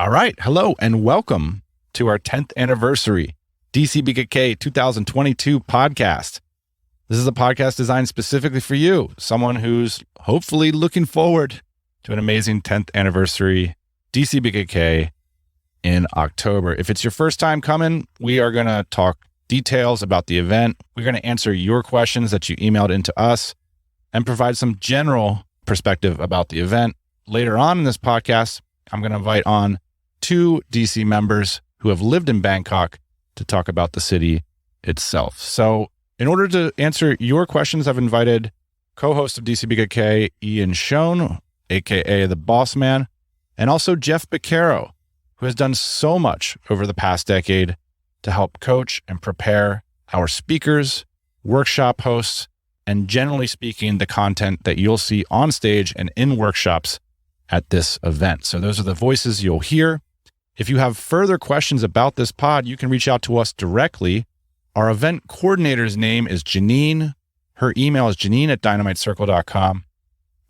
All right. Hello and welcome to our 10th anniversary Dcbkk 2022 podcast. This is a podcast designed specifically for you, someone who's hopefully looking forward to an amazing 10th anniversary Dcbkk in October. If it's your first time coming, we are going to talk details about the event. We're going to answer your questions that you emailed into us and provide some general perspective about the event. Later on in this podcast, I'm going to invite on 2 DC members who have lived in Bangkok to talk about the city itself. So in order to answer your questions, I've invited co-host of Dcbkk, Ian Schoen, aka the Boss Man, and also Jeff Beccaro, who has done so much over the past decade to help coach and prepare our speakers, workshop hosts, and generally speaking, the content that you'll see on stage and in workshops at this event. So those are the voices you'll hear. If you have further questions about this pod, you can reach out to us directly. Our event coordinator's name is Janine. Her email is janine@dynamitecircle.com.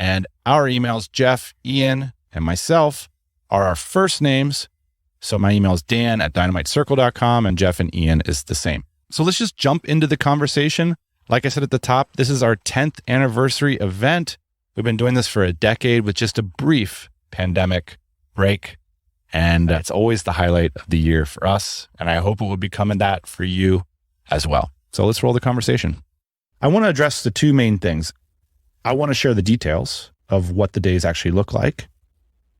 And our emails, Jeff, Ian, and myself, are our first names. So my email is dan@dynamitecircle.com, and Jeff and Ian is the same. So let's just jump into the conversation. Like I said at the top, this is our 10th anniversary event. We've been doing this for a decade with just a brief pandemic break. And it's always the highlight of the year for us. And I hope it will become that for you as well. So let's roll the conversation. I want to address the 2 main things. I want to share the details of what the days actually look like.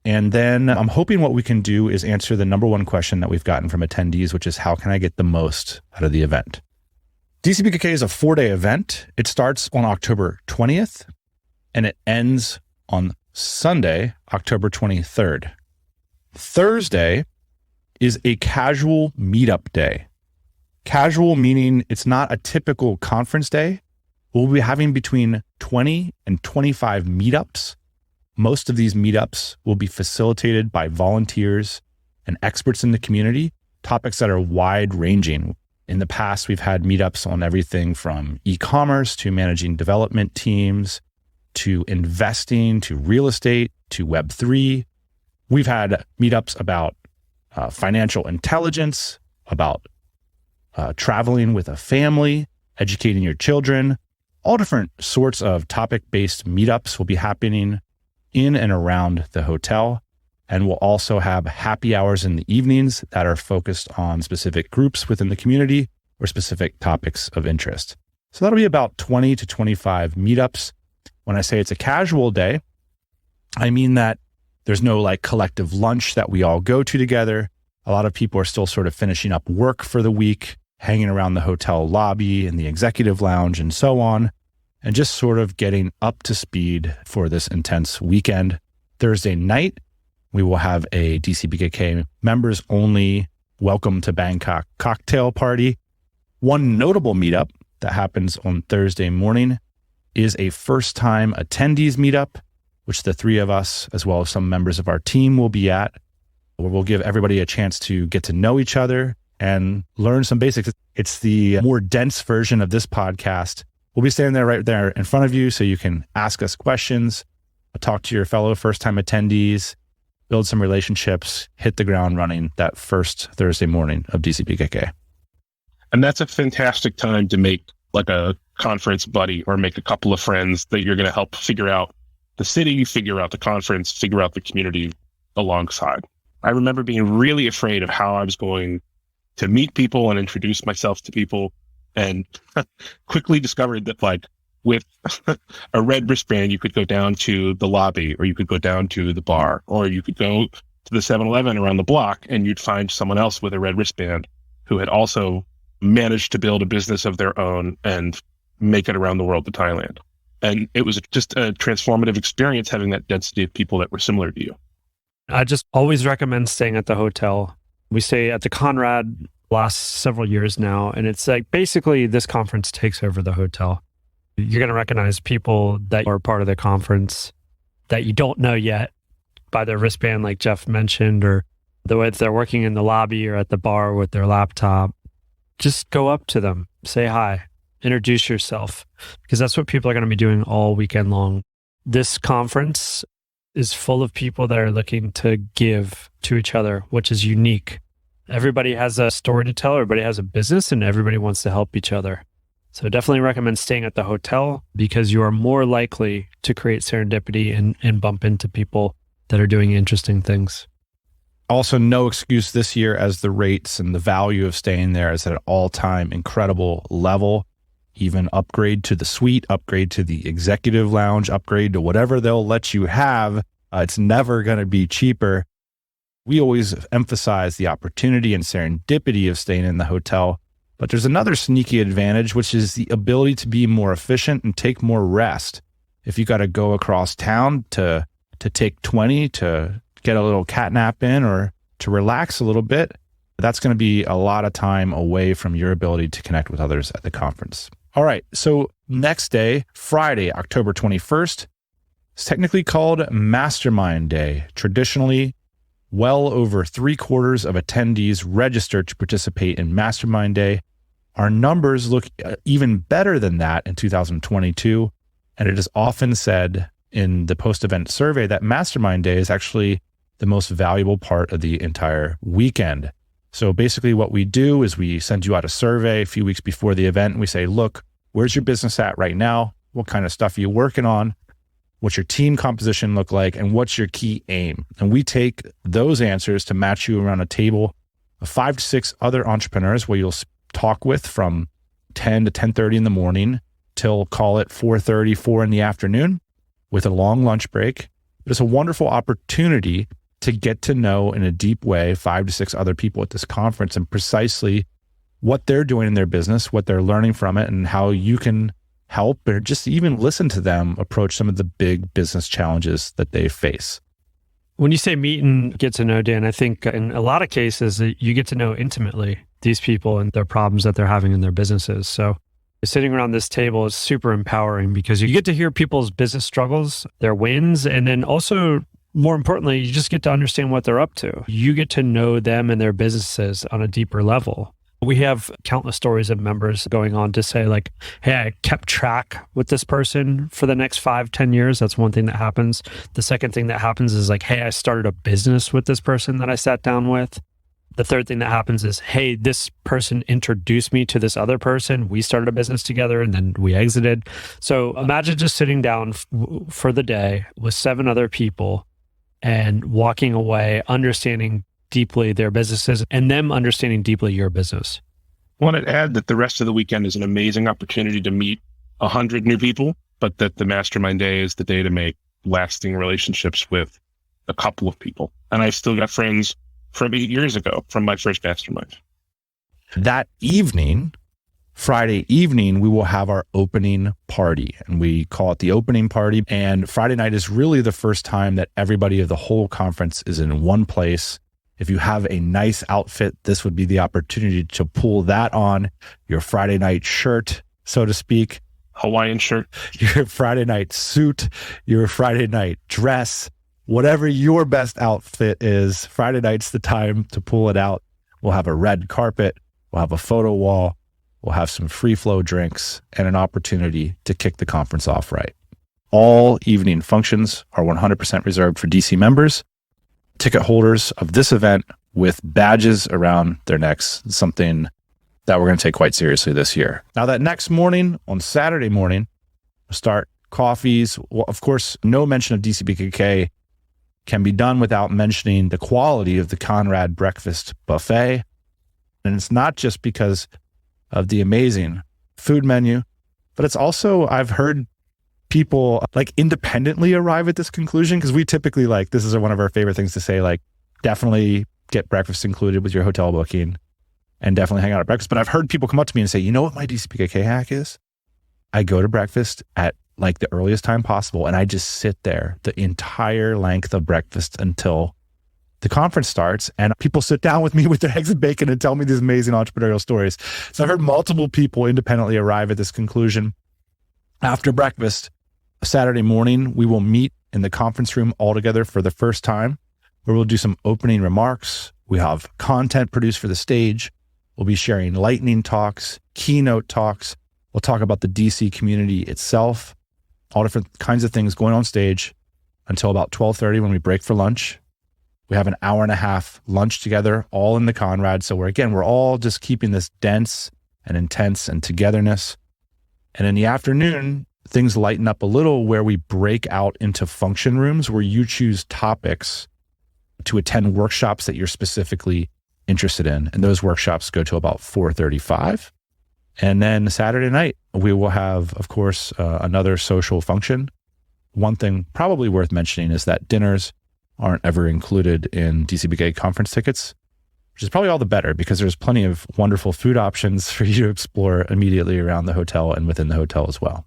And then I'm hoping what we can do is answer the number 1 question that we've gotten from attendees, which is how can I get the most out of the event? Dcbkk is a 4-day event. It starts on October 20th and it ends on Sunday, October 23rd. Thursday is a casual meetup day. Casual meaning it's not a typical conference day. We'll be having between 20 and 25 meetups. Most of these meetups will be facilitated by volunteers and experts in the community, topics that are wide ranging. In the past, we've had meetups on everything from e-commerce to managing development teams, to investing, to real estate, to Web3. We've had meetups about financial intelligence, about traveling with a family, educating your children. All different sorts of topic-based meetups will be happening in and around the hotel. And we'll also have happy hours in the evenings that are focused on specific groups within the community or specific topics of interest. So that'll be about 20 to 25 meetups. When I say it's a casual day, I mean that there's no like collective lunch that we all go to together. A lot of people are still sort of finishing up work for the week, hanging around the hotel lobby and the executive lounge and so on, and just sort of getting up to speed for this intense weekend. Thursday night, we will have a Dcbkk members only welcome to Bangkok cocktail party. One notable meetup that happens on Thursday morning is a first time attendees meetup, which the 3 of us, as well as some members of our team, will be at, where we'll give everybody a chance to get to know each other and learn some basics. It's the more dense version of this podcast. We'll be standing there right there in front of you so you can ask us questions, talk to your fellow first-time attendees, build some relationships, hit the ground running that first Thursday morning of Dcbkk. And that's a fantastic time to make like a conference buddy or make a couple of friends that you're going to help figure out the city, figure out the conference, figure out the community alongside. I remember being really afraid of how I was going to meet people and introduce myself to people, and quickly discovered that like with a red wristband, you could go down to the lobby, or you could go down to the bar, or you could go to the 7-Eleven around the block and you'd find someone else with a red wristband who had also managed to build a business of their own and make it around the world to Thailand. And it was just a transformative experience having that density of people that were similar to you. I just always recommend staying at the hotel. We stay at the Conrad last several years now, and it's like basically this conference takes over the hotel. You're going to recognize people that are part of the conference that you don't know yet by their wristband, like Jeff mentioned, or the way that they're working in the lobby or at the bar with their laptop. Just go up to them, say hi, introduce yourself, because that's what people are going to be doing all weekend long. This conference is full of people that are looking to give to each other, which is unique. Everybody has a story to tell, everybody has a business, and everybody wants to help each other. So definitely recommend staying at the hotel because you are more likely to create serendipity and bump into people that are doing interesting things. Also, no excuse this year as the rates and the value of staying there is at an all-time incredible level. Even upgrade to the suite, upgrade to the executive lounge, upgrade to whatever they'll let you have. It's never going to be cheaper. We always emphasize the opportunity and serendipity of staying in the hotel. But there's another sneaky advantage, which is the ability to be more efficient and take more rest. If you got to go across town to take 20 to get a little cat nap in or to relax a little bit, that's going to be a lot of time away from your ability to connect with others at the conference. All right, so next day, Friday, October 21st, is technically called Mastermind Day. Traditionally, well over 3/4 of attendees registered to participate in Mastermind Day. Our numbers look even better than that in 2022, and it is often said in the post-event survey that Mastermind Day is actually the most valuable part of the entire weekend. So basically what we do is we send you out a survey a few weeks before the event, and we say, look, where's your business at right now? What kind of stuff are you working on? What's your team composition look like? And what's your key aim? And we take those answers to match you around a table of 5 to 6 other entrepreneurs where you'll talk with from 10 to 10:30 in the morning till call it 4:30, 4 in the afternoon with a long lunch break. But it's a wonderful opportunity to get to know in a deep way 5 to 6 other people at this conference and precisely what they're doing in their business, what they're learning from it, and how you can help or just even listen to them approach some of the big business challenges that they face. When you say meet and get to know, Dan, I think in a lot of cases you get to know intimately these people and their problems that they're having in their businesses. So sitting around this table is super empowering because you get to hear people's business struggles, their wins, and then also, more importantly, you just get to understand what they're up to. You get to know them and their businesses on a deeper level. We have countless stories of members going on to say like, hey, I kept track with this person for the next 5-10 years. That's one thing that happens. The second thing that happens is like, hey, I started a business with this person that I sat down with. The third thing that happens is, hey, this person introduced me to this other person. We started a business together and then we exited. So imagine just sitting down for the day with 7 other people and walking away, understanding deeply their businesses and them understanding deeply your business. I want to add that the rest of the weekend is an amazing opportunity to meet 100 new people, but that the Mastermind Day is the day to make lasting relationships with a couple of people. And I've still got friends from 8 years ago from my first Mastermind. That evening, Friday evening, we will have our opening party, and we call it the opening party. And Friday night is really the first time that everybody of the whole conference is in one place. If you have a nice outfit, this would be the opportunity to pull that on, your Friday night shirt, so to speak. Hawaiian shirt. Your Friday night suit, your Friday night dress, whatever your best outfit is, Friday night's the time to pull it out. We'll have a red carpet, we'll have a photo wall, we'll have some free flow drinks, and an opportunity to kick the conference off right. All evening functions are 100% reserved for DC members. Ticket holders of this event with badges around their necks, something that we're going to take quite seriously this year. Now, that next morning, on Saturday morning, we'll start coffees. Well, of course, no mention of Dcbkk can be done without mentioning the quality of the Conrad breakfast buffet. And it's not just because of the amazing food menu, but it's also, I've heard people like independently arrive at this conclusion, because we typically like, this is one of our favorite things to say, like definitely get breakfast included with your hotel booking and definitely hang out at breakfast. But I've heard people come up to me and say, you know what my Dcbkk hack is? I go to breakfast at like the earliest time possible and I just sit there the entire length of breakfast until the conference starts, and people sit down with me with their eggs and bacon and tell me these amazing entrepreneurial stories. So I've heard multiple people independently arrive at this conclusion. After breakfast, Saturday morning, we will meet in the conference room all together for the first time, where we'll do some opening remarks. We have content produced for the stage. We'll be sharing lightning talks, keynote talks. We'll talk about the DC community itself, all different kinds of things going on stage until about 12:30 when we break for lunch. We have an hour and a half lunch together, all in the Conrad. So we're all just keeping this dense and intense and togetherness. And in the afternoon, things lighten up a little where we break out into function rooms where you choose topics to attend workshops that you're specifically interested in. And those workshops go to about 4:35. And then Saturday night, we will have, of course, another social function. One thing probably worth mentioning is that dinners aren't ever included in DCBkk conference tickets, which is probably all the better because there's plenty of wonderful food options for you to explore immediately around the hotel and within the hotel as well.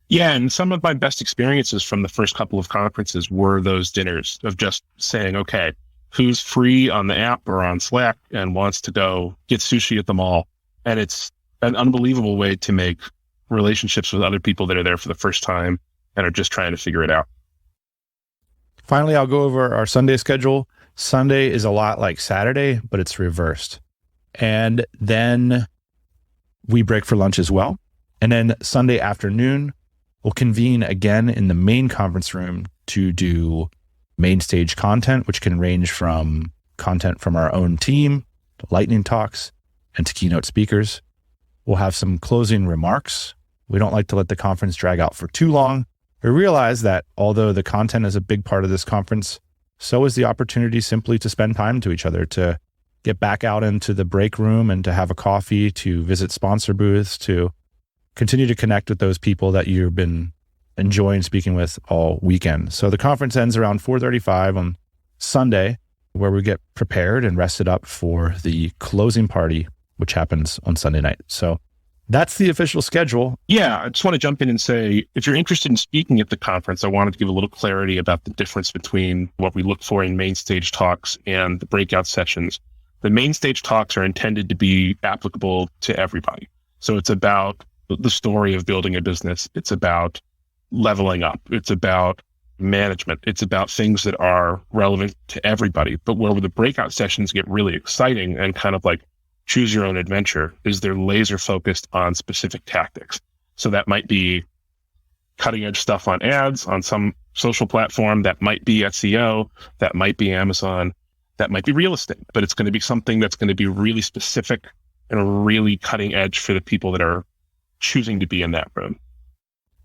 Yeah, and some of my best experiences from the first couple of conferences were those dinners of just saying, okay, who's free on the app or on Slack and wants to go get sushi at the mall? And it's an unbelievable way to make relationships with other people that are there for the first time and are just trying to figure it out. Finally, I'll go over our Sunday schedule. Sunday is a lot like Saturday, but it's reversed. And then we break for lunch as well. And then Sunday afternoon, we'll convene again in the main conference room to do main stage content, which can range from content from our own team, to lightning talks, and to keynote speakers. We'll have some closing remarks. We don't like to let the conference drag out for too long. We realize that although the content is a big part of this conference, so is the opportunity simply to spend time to each other, to get back out into the break room and to have a coffee, to visit sponsor booths, to continue to connect with those people that you've been enjoying speaking with all weekend. So the conference ends around 4:35 on Sunday, where we get prepared and rested up for the closing party, which happens on Sunday night. So that's the official schedule. Yeah, I just want to jump in and say, if you're interested in speaking at the conference, I wanted to give a little clarity about the difference between what we look for in main stage talks and the breakout sessions. The main stage talks are intended to be applicable to everybody. So it's about the story of building a business. It's about leveling up. It's about management. It's about things that are relevant to everybody. But where the breakout sessions get really exciting and kind of like choose your own adventure is they're laser focused on specific tactics. So that might be cutting edge stuff on ads on some social platform. That might be SEO. That might be Amazon. That might be real estate, but it's going to be something that's going to be really specific and really cutting edge for the people that are choosing to be in that room.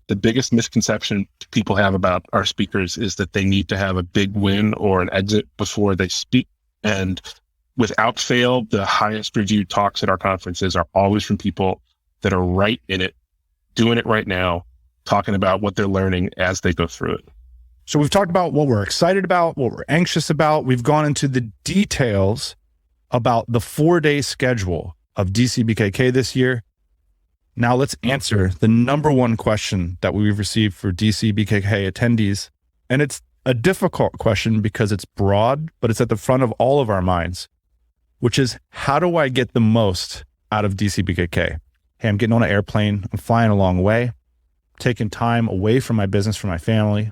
The biggest misconception people have about our speakers is that they need to have a big win or an exit before they speak. And without fail, the highest reviewed talks at our conferences are always from people that are right in it, doing it right now, talking about what they're learning as they go through it. So we've talked about what we're excited about, what we're anxious about. We've gone into the details about the 4-day schedule of DCBkk this year. Now let's answer the number one question that we've received for DCBkk attendees. And it's a difficult question because it's broad, but it's at the front of all of our minds, which is, how do I get the most out of DCBkk? Hey, I'm getting on an airplane. I'm flying a long way, taking time away from my business, from my family,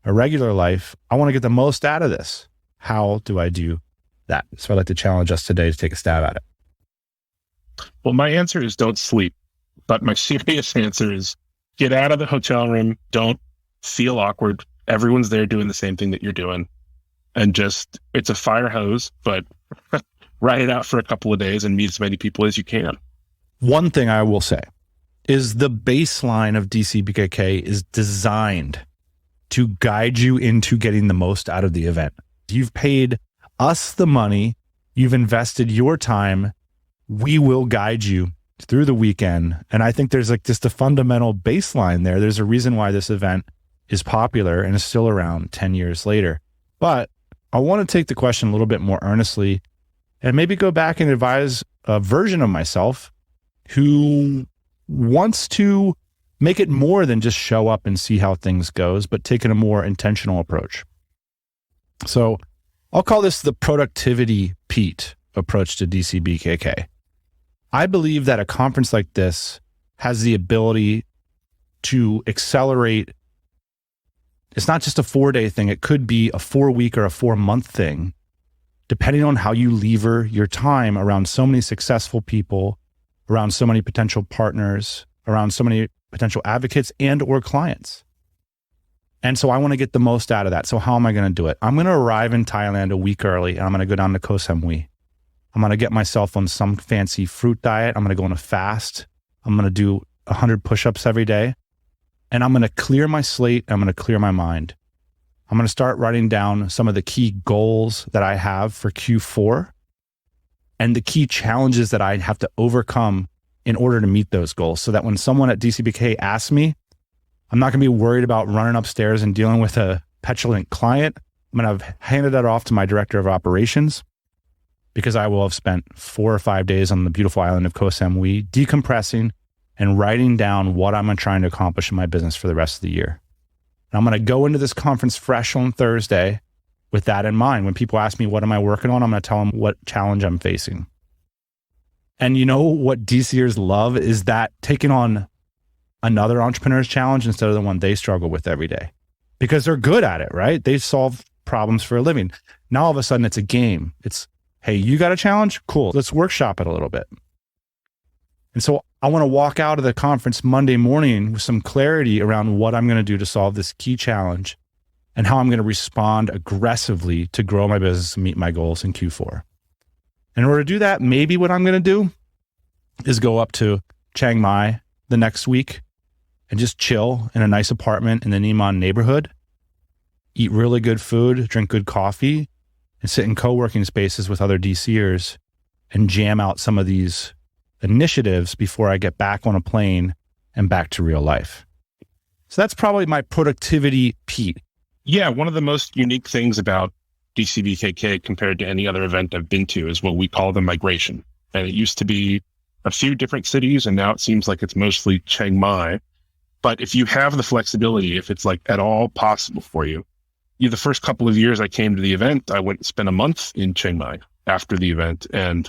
a regular life. I want to get the most out of this. How do I do that? So I'd like to challenge us today to take a stab at it. Well, my answer is don't sleep. But my serious answer is get out of the hotel room. Don't feel awkward. Everyone's there doing the same thing that you're doing. And just, it's a fire hose, but ride it out for a couple of days and meet as many people as you can. One thing I will say is the baseline of DCBkk is designed to guide you into getting the most out of the event. You've paid us the money. You've invested your time. We will guide you through the weekend. And I think there's like just a fundamental baseline there. There's a reason why this event is popular and is still around 10 years later. But I want to take the question a little bit more earnestly and maybe go back and advise a version of myself who wants to make it more than just show up and see how things goes, but taking a more intentional approach. So I'll call this the productivity Pete approach to DCBkk. I believe that a conference like this has the ability to accelerate. It's not just a 4-day thing. It could be a 4-week or a 4-month thing, depending on how you lever your time around so many successful people, around so many potential partners, around so many potential advocates and or clients. And so I want to get the most out of that. So how am I going to do it? I'm going to arrive in Thailand a week early, and I'm going to go down to Koh Samui. I'm going to get myself on some fancy fruit diet. I'm going to go on a fast. I'm going to do 100 push-ups every day. And I'm going to clear my slate. I'm going to clear my mind. I'm going to start writing down some of the key goals that I have for Q4 and the key challenges that I have to overcome in order to meet those goals, so that when someone at DCBK asks me, I'm not going to be worried about running upstairs and dealing with a petulant client. I'm going to have handed that off to my director of operations, because I will have spent 4 or 5 days on the beautiful island of Koh Samui decompressing and writing down what I'm trying to accomplish in my business for the rest of the year. And I'm going to go into this conference fresh on Thursday with that in mind. When people ask me, what am I working on? I'm going to tell them what challenge I'm facing. And you know what DCers love is that taking on another entrepreneur's challenge instead of the one they struggle with every day, because they're good at it, right? They solve problems for a living. Now all of a sudden it's a game. It's, hey, you got a challenge? Cool. Let's workshop it a little bit. And so I want to walk out of the conference Monday morning with some clarity around what I'm going to do to solve this key challenge and how I'm going to respond aggressively to grow my business and meet my goals in Q4. In order to do that, maybe what I'm going to do is go up to Chiang Mai the next week and just chill in a nice apartment in the Niman neighborhood, eat really good food, drink good coffee, and sit in co-working spaces with other DCers and jam out some of these initiatives before I get back on a plane and back to real life. So that's probably my productivity peak. Yeah, one of the most unique things about DCBKK compared to any other event I've been to is what we call the migration. And it used to be a few different cities, and now it seems like it's mostly Chiang Mai. But if you have the flexibility, if it's like at all possible for you, the first couple of years I came to the event, I went and spent a month in Chiang Mai after the event. And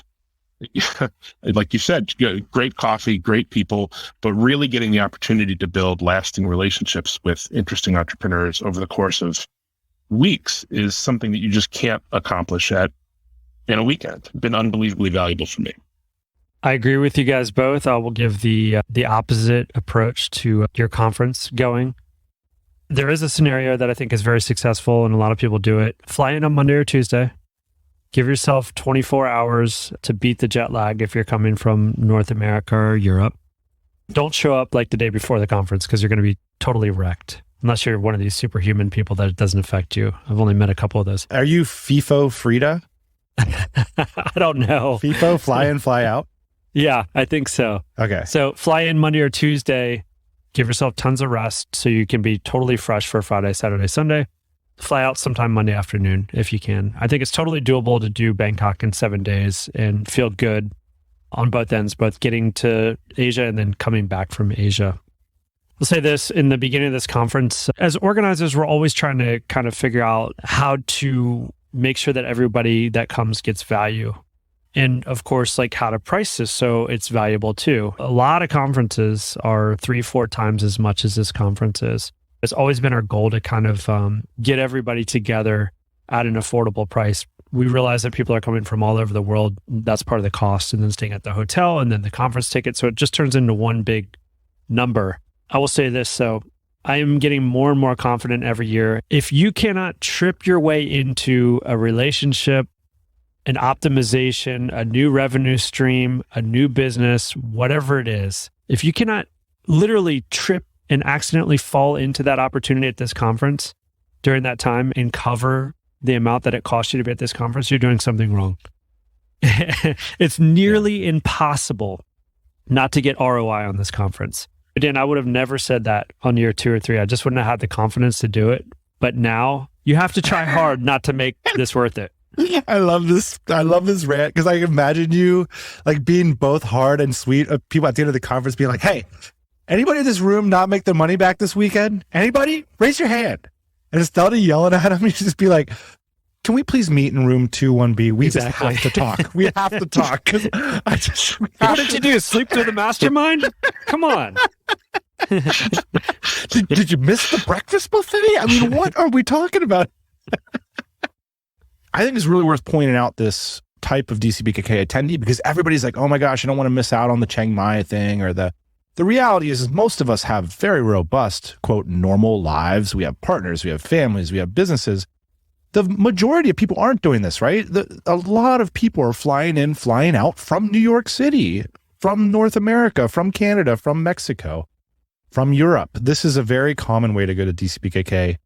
like you said, great coffee, great people, but really getting the opportunity to build lasting relationships with interesting entrepreneurs over the course of weeks is something that you just can't accomplish in a weekend. It's been unbelievably valuable for me. I agree with you guys both. I will give the opposite approach to your conference going. There is a scenario that I think is very successful, and a lot of people do it. Fly in on Monday or Tuesday. Give yourself 24 hours to beat the jet lag if you're coming from North America or Europe. Don't show up like the day before the conference, because you're going to be totally wrecked. Unless you're one of these superhuman people that it doesn't affect you. I've only met a couple of those. Are you FIFO Frida? I don't know. FIFO, fly in, fly out? Yeah, I think so. Okay. So fly in Monday or Tuesday, give yourself tons of rest so you can be totally fresh for Friday, Saturday, Sunday. Fly out sometime Monday afternoon if you can. I think it's totally doable to do Bangkok in 7 days and feel good on both ends, both getting to Asia and then coming back from Asia. I'll say this in the beginning of this conference. As organizers, we're always trying to kind of figure out how to make sure that everybody that comes gets value. And of course, like how to price this so it's valuable too. A lot of conferences are 3-4 times as much as this conference is. It's always been our goal to kind of get everybody together at an affordable price. We realize that people are coming from all over the world. That's part of the cost, and then staying at the hotel and then the conference ticket. So it just turns into one big number. I will say this, so I am getting more and more confident every year. If you cannot trip your way into a relationship, an optimization, a new revenue stream, a new business, whatever it is, if you cannot literally trip and accidentally fall into that opportunity at this conference during that time and cover the amount that it costs you to be at this conference, you're doing something wrong. It's nearly impossible not to get ROI on this conference. Dan, I would have never said that on year 2 or 3. I just wouldn't have had the confidence to do it. But now you have to try hard not to make this worth it. I love this. I love this rant because I imagine you like being both hard and sweet. People at the end of the conference being like, "Hey, anybody in this room not make their money back this weekend? Anybody? Raise your hand." And instead of yelling at them, you just be like, "Can we please meet in room 2-1B? We just have to talk. We have to talk." What did you do? Sleep through the mastermind? Come on. Did you miss the breakfast buffet? I mean, what are we talking about? I think it's really worth pointing out this type of DCBKK attendee because everybody's like, "Oh my gosh, I don't want to miss out on the Chiang Mai thing or the The reality is most of us have very robust, quote, normal lives. We have partners, we have families, we have businesses. The majority of people aren't doing this, right? A lot of people are flying in, flying out from New York City, from North America, from Canada, from Mexico, from Europe. This is a very common way to go to DCBKK.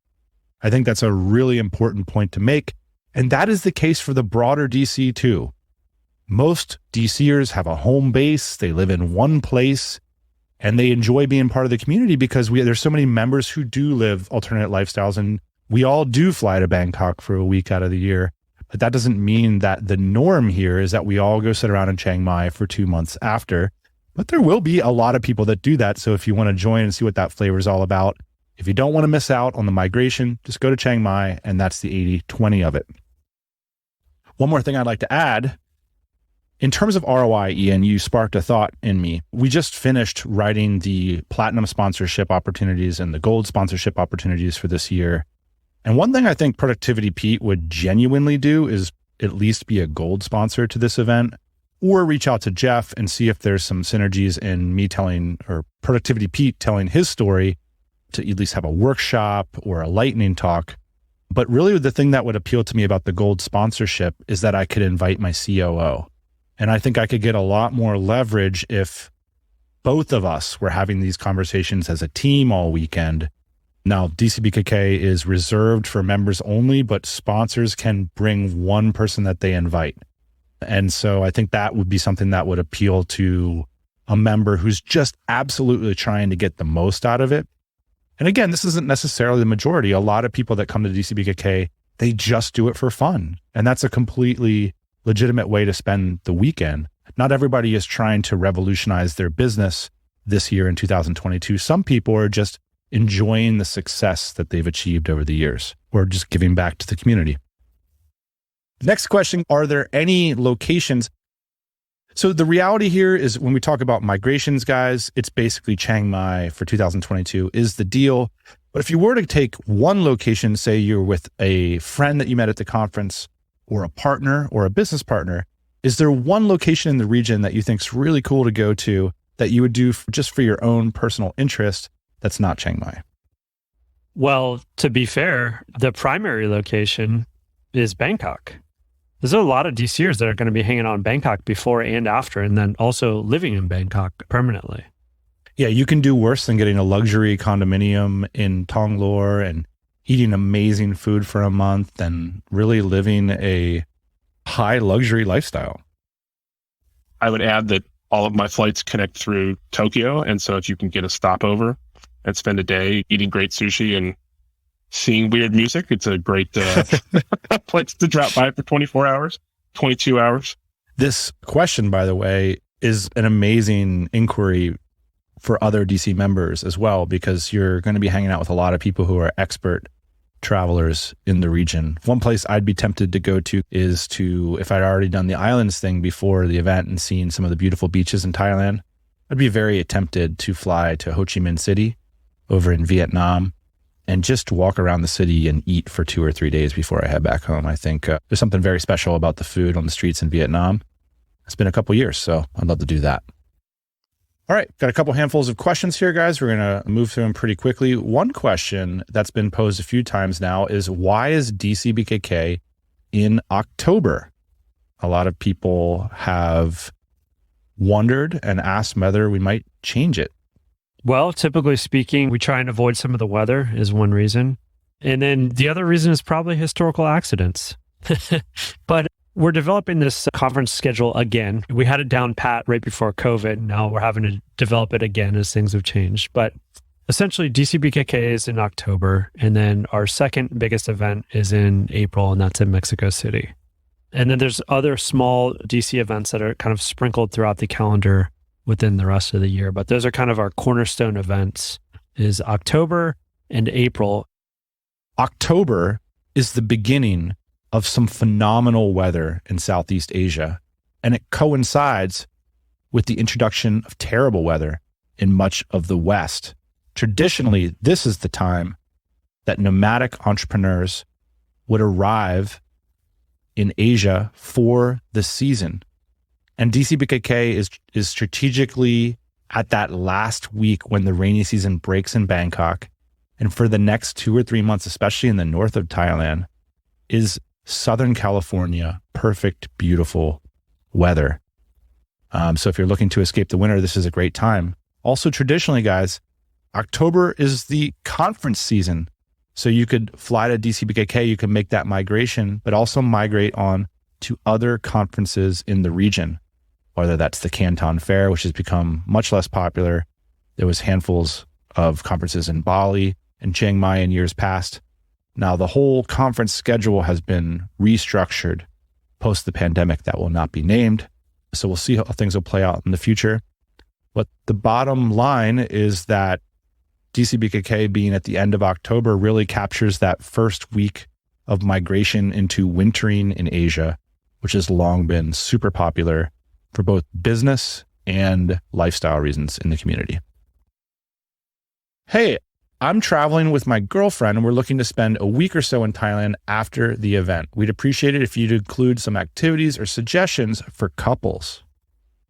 I think that's a really important point to make. And that is the case for the broader DC too. Most DCers have a home base. They live in one place and they enjoy being part of the community because there's so many members who do live alternate lifestyles, and we all do fly to Bangkok for a week out of the year. But that doesn't mean that the norm here is that we all go sit around in Chiang Mai for 2 months after. But there will be a lot of people that do that. So if you want to join and see what that flavor is all about, if you don't want to miss out on the migration, just go to Chiang Mai, and that's the 80-20 of it. One more thing I'd like to add. In terms of ROI, Ian, you sparked a thought in me. We just finished writing the platinum sponsorship opportunities and the gold sponsorship opportunities for this year. And one thing I think Productivity Pete would genuinely do is at least be a gold sponsor to this event, or reach out to Jeff and see if there's some synergies in me telling, or Productivity Pete telling his story, to at least have a workshop or a lightning talk. But really the thing that would appeal to me about the gold sponsorship is that I could invite my COO. And I think I could get a lot more leverage if both of us were having these conversations as a team all weekend. Now, DCBKK is reserved for members only, but sponsors can bring one person that they invite. And so I think that would be something that would appeal to a member who's just absolutely trying to get the most out of it. And again, this isn't necessarily the majority. A lot of people that come to DCBKK, they just do it for fun. And that's a completely legitimate way to spend the weekend. Not everybody is trying to revolutionize their business this year in 2022. Some people are just enjoying the success that they've achieved over the years, or just giving back to the community. Next question, are there any locations? So the reality here is when we talk about migrations, guys, it's basically Chiang Mai for 2022 is the deal. But if you were to take one location, say you're with a friend that you met at the conference, or a partner or a business partner, is there one location in the region that you think is really cool to go to that you would do just for your own personal interest that's not Chiang Mai? Well, to be fair, the primary location is Bangkok. There's a lot of DCers that are going to be hanging out in Bangkok before and after, and then also living in Bangkok permanently. Yeah, you can do worse than getting a luxury condominium in Tonglor and eating amazing food for a month and really living a high luxury lifestyle. I would add that all of my flights connect through Tokyo. And so if you can get a stopover and spend a day eating great sushi and seeing weird music, it's a great place to drop by for 24 hours, 22 hours. This question, by the way, is an amazing inquiry for other DC members as well, because you're going to be hanging out with a lot of people who are expert travelers in the region. One place I'd be tempted to go to is if I'd already done the islands thing before the event and seen some of the beautiful beaches in Thailand, I'd be very tempted to fly to Ho Chi Minh City over in Vietnam and just walk around the city and eat for 2 or 3 days before I head back home. I think there's something very special about the food on the streets in Vietnam. It's been a couple years, so I'd love to do that. All right, got a couple handfuls of questions here, guys. We're going to move through them pretty quickly. One question that's been posed a few times now is, why is DCBKK in October? A lot of people have wondered and asked whether we might change it. Well, typically speaking, we try and avoid some of the weather is one reason. And then the other reason is probably historical accidents. But we're developing this conference schedule again. We had it down pat right before COVID. Now we're having to develop it again as things have changed. But essentially, DCBKK is in October. And then our second biggest event is in April, and that's in Mexico City. And then there's other small DC events that are kind of sprinkled throughout the calendar within the rest of the year. But those are kind of our cornerstone events, is October and April. October is the beginning of some phenomenal weather in Southeast Asia, and it coincides with the introduction of terrible weather in much of the West. Traditionally, this is the time that nomadic entrepreneurs would arrive in Asia for the season. And DCBKK is strategically at that last week when the rainy season breaks in Bangkok, and for the next 2 or 3 months, especially in the north of Thailand, is Southern California, perfect, beautiful weather. So if you're looking to escape the winter, this is a great time. Also, traditionally, guys, October is the conference season. So you could fly to Dcbkk, you can make that migration, but also migrate on to other conferences in the region, whether that's the Canton Fair, which has become much less popular. There was handfuls of conferences in Bali and Chiang Mai in years past. Now the whole conference schedule has been restructured post the pandemic that will not be named. So we'll see how things will play out in the future. But the bottom line is that Dcbkk being at the end of October really captures that first week of migration into wintering in Asia, which has long been super popular for both business and lifestyle reasons in the community. Hey, I'm traveling with my girlfriend and we're looking to spend a week or so in Thailand after the event. We'd appreciate it if you'd include some activities or suggestions for couples.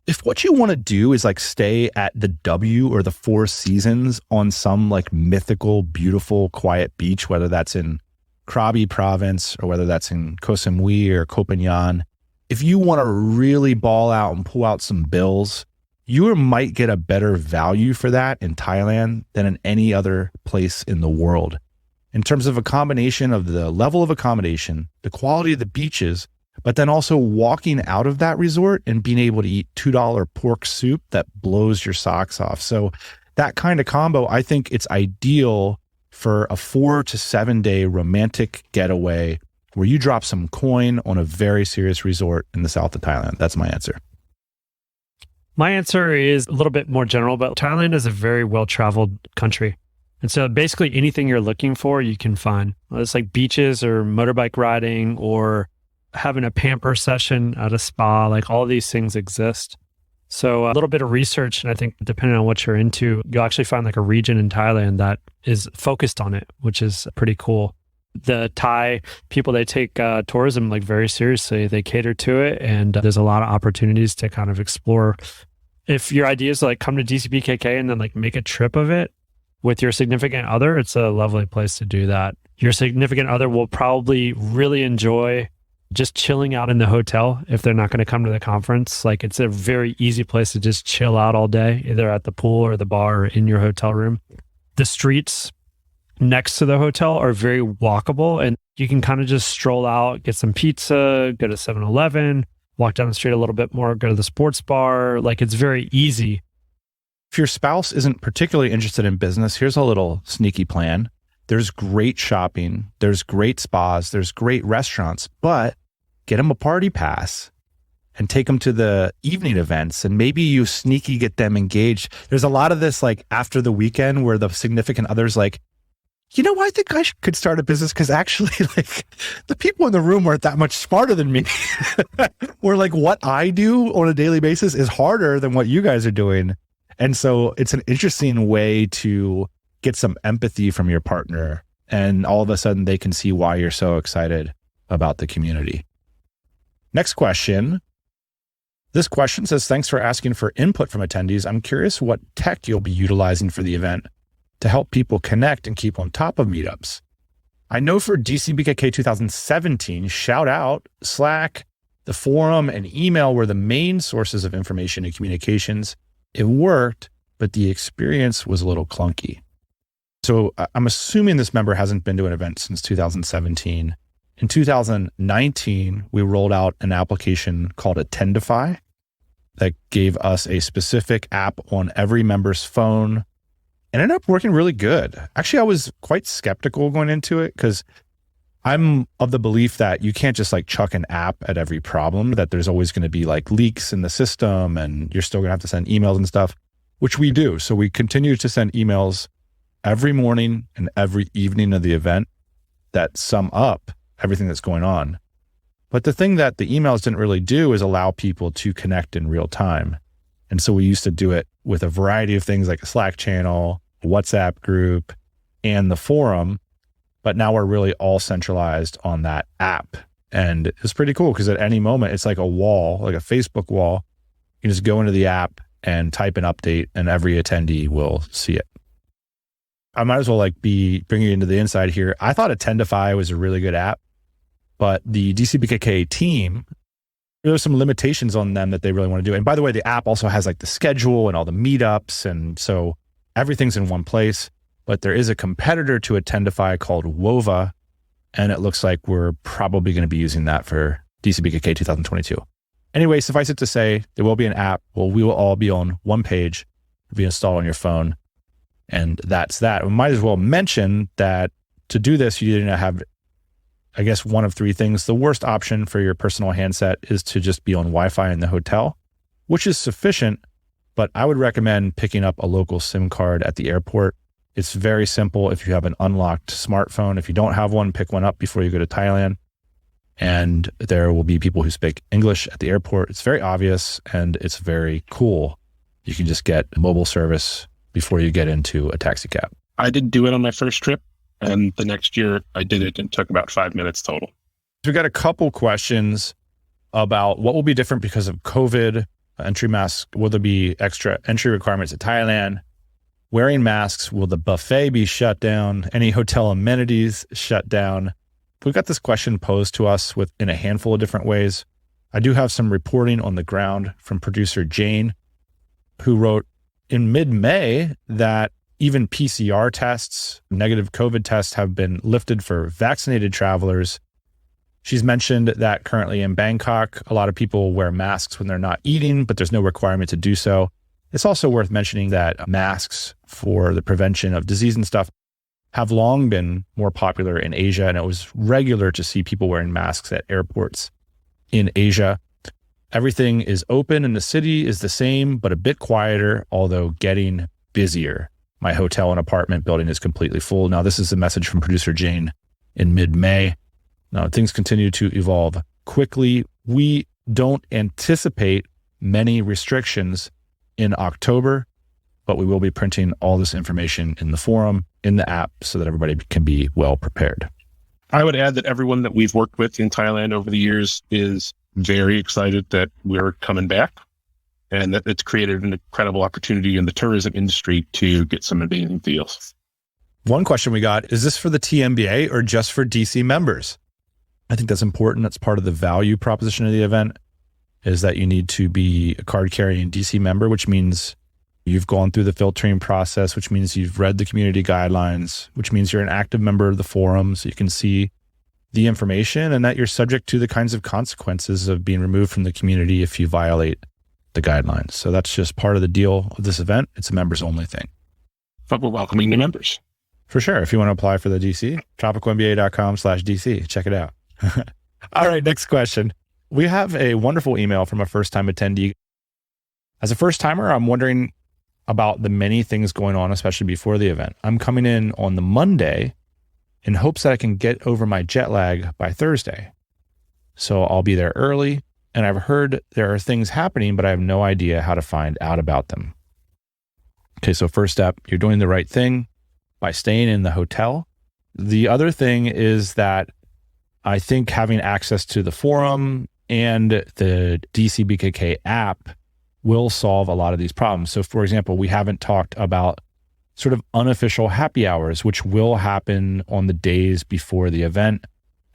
If what you want to do is like stay at the W or the Four Seasons on some like mythical, beautiful, quiet beach, whether that's in Krabi province or whether that's in Koh Samui or Koh Phangan, if you want to really ball out and pull out some bills, you might get a better value for that in Thailand than in any other place in the world. In terms of a combination of the level of accommodation, the quality of the beaches, but then also walking out of that resort and being able to eat $2 pork soup that blows your socks off. So that kind of combo, I think it's ideal for a 4 to 7 day romantic getaway where you drop some coin on a very serious resort in the south of Thailand. That's my answer. My answer is a little bit more general, but Thailand is a very well-traveled country. And so basically anything you're looking for, you can find. It's like beaches or motorbike riding or having a pamper session at a spa, like all these things exist. So a little bit of research, and I think depending on what you're into, you'll actually find like a region in Thailand that is focused on it, which is pretty cool. The Thai people, they take tourism like very seriously. They cater to it, and there's a lot of opportunities to kind of explore. If your idea is to like come to Dcbkk and then like make a trip of it with your significant other, it's a lovely place to do that. Your significant other will probably really enjoy just chilling out in the hotel if they're not going to come to the conference. Like it's a very easy place to just chill out all day, either at the pool or the bar or in your hotel room. The streets next to the hotel are very walkable, and you can kind of just stroll out, get some pizza, go to 7-Eleven, walk down the street a little bit more, go to the sports bar. Like it's very easy. If your spouse isn't particularly interested in business, here's a little sneaky plan. There's great shopping, there's great spas, there's great restaurants, but get them a party pass and take them to the evening events, and maybe you sneaky get them engaged. There's a lot of this like after the weekend where the significant other's like, you know, I think I could start a business because actually like the people in the room aren't that much smarter than me. Or like what I do on a daily basis is harder than what you guys are doing. And so it's an interesting way to get some empathy from your partner, and all of a sudden they can see why you're so excited about the community. Next question. This question says, thanks for asking for input from attendees. I'm curious what tech you'll be utilizing for the event to help people connect and keep on top of meetups. I know for Dcbkk 2017, shout out, Slack, the forum, and email were the main sources of information and communications. It worked, but the experience was a little clunky. So I'm assuming this member hasn't been to an event since 2017. In 2019, we rolled out an application called Attendee that gave us a specific app on every member's phone. It ended up working really good. Actually, I was quite skeptical going into it because I'm of the belief that you can't just like chuck an app at every problem, that there's always going to be like leaks in the system and you're still going to have to send emails and stuff, which we do. So we continue to send emails every morning and every evening of the event that sum up everything that's going on. But the thing that the emails didn't really do is allow people to connect in real time. And so we used to do it with a variety of things like a Slack channel, a WhatsApp group, and the forum. But now we're really all centralized on that app. And it's pretty cool because at any moment, it's like a wall, like a Facebook wall. You just go into the app and type an update, and every attendee will see it. I might as well be bringing you into the inside here. I thought Attendify was a really good app, but the Dcbkk team, there's some limitations on them that they really want to do. And by the way, the app also has the schedule and all the meetups. And so everything's in one place, but there is a competitor to Attendify called Wova. And it looks like we're probably going to be using that for Dcbkk 2022. Anyway, suffice it to say, there will be an app. Well, we will all be on one page, be installed on your phone. And that's that. We might as well mention that to do this, you need to have, I guess, one of three things. The worst option for your personal handset is to just be on Wi-Fi in the hotel, which is sufficient, but I would recommend picking up a local SIM card at the airport. It's very simple if you have an unlocked smartphone. If you don't have one, pick one up before you go to Thailand. And there will be people who speak English at the airport. It's very obvious and it's very cool. You can just get mobile service before you get into a taxi cab. I did do it on my first trip, and the next year I did it and took about 5 minutes total. So we got a couple questions about what will be different because of COVID, entry masks. Will there be extra entry requirements at Thailand? Wearing masks, will the buffet be shut down? Any hotel amenities shut down? We got this question posed to us in a handful of different ways. I do have some reporting on the ground from producer Jane, who wrote in mid-May that even PCR tests, negative COVID tests, have been lifted for vaccinated travelers. She's mentioned that currently in Bangkok, a lot of people wear masks when they're not eating, but there's no requirement to do so. It's also worth mentioning that masks for the prevention of disease and stuff have long been more popular in Asia, and it was regular to see people wearing masks at airports in Asia. Everything is open and the city is the same, but a bit quieter, although getting busier. My hotel and apartment building is completely full. Now, this is a message from producer Jane in mid-May. Now, things continue to evolve quickly. We don't anticipate many restrictions in October, but we will be printing all this information in the forum, in the app, so that everybody can be well prepared. I would add that everyone that we've worked with in Thailand over the years is very excited that we're coming back, and that it's created an incredible opportunity in the tourism industry to get some amazing deals. One question we got, is this for the TMBA or just for DC members? I think that's important. That's part of the value proposition of the event, is that you need to be a card-carrying DC member, which means you've gone through the filtering process, which means you've read the community guidelines, which means you're an active member of the forum, so you can see the information, and that you're subject to the kinds of consequences of being removed from the community if you violate the guidelines. So that's just part of the deal of this event. It's a members-only thing. But we're welcoming new members. For sure. If you want to apply for the DC, tropicalmba.com/DC. Check it out. All right, next question. We have a wonderful email from a first-time attendee. As a first-timer, I'm wondering about the many things going on, especially before the event. I'm coming in on the Monday in hopes that I can get over my jet lag by Thursday. So I'll be there early, and I've heard there are things happening, but I have no idea how to find out about them. Okay, so first step, you're doing the right thing by staying in the hotel. The other thing is that I think having access to the forum and the Dcbkk app will solve a lot of these problems. So for example, we haven't talked about sort of unofficial happy hours, which will happen on the days before the event.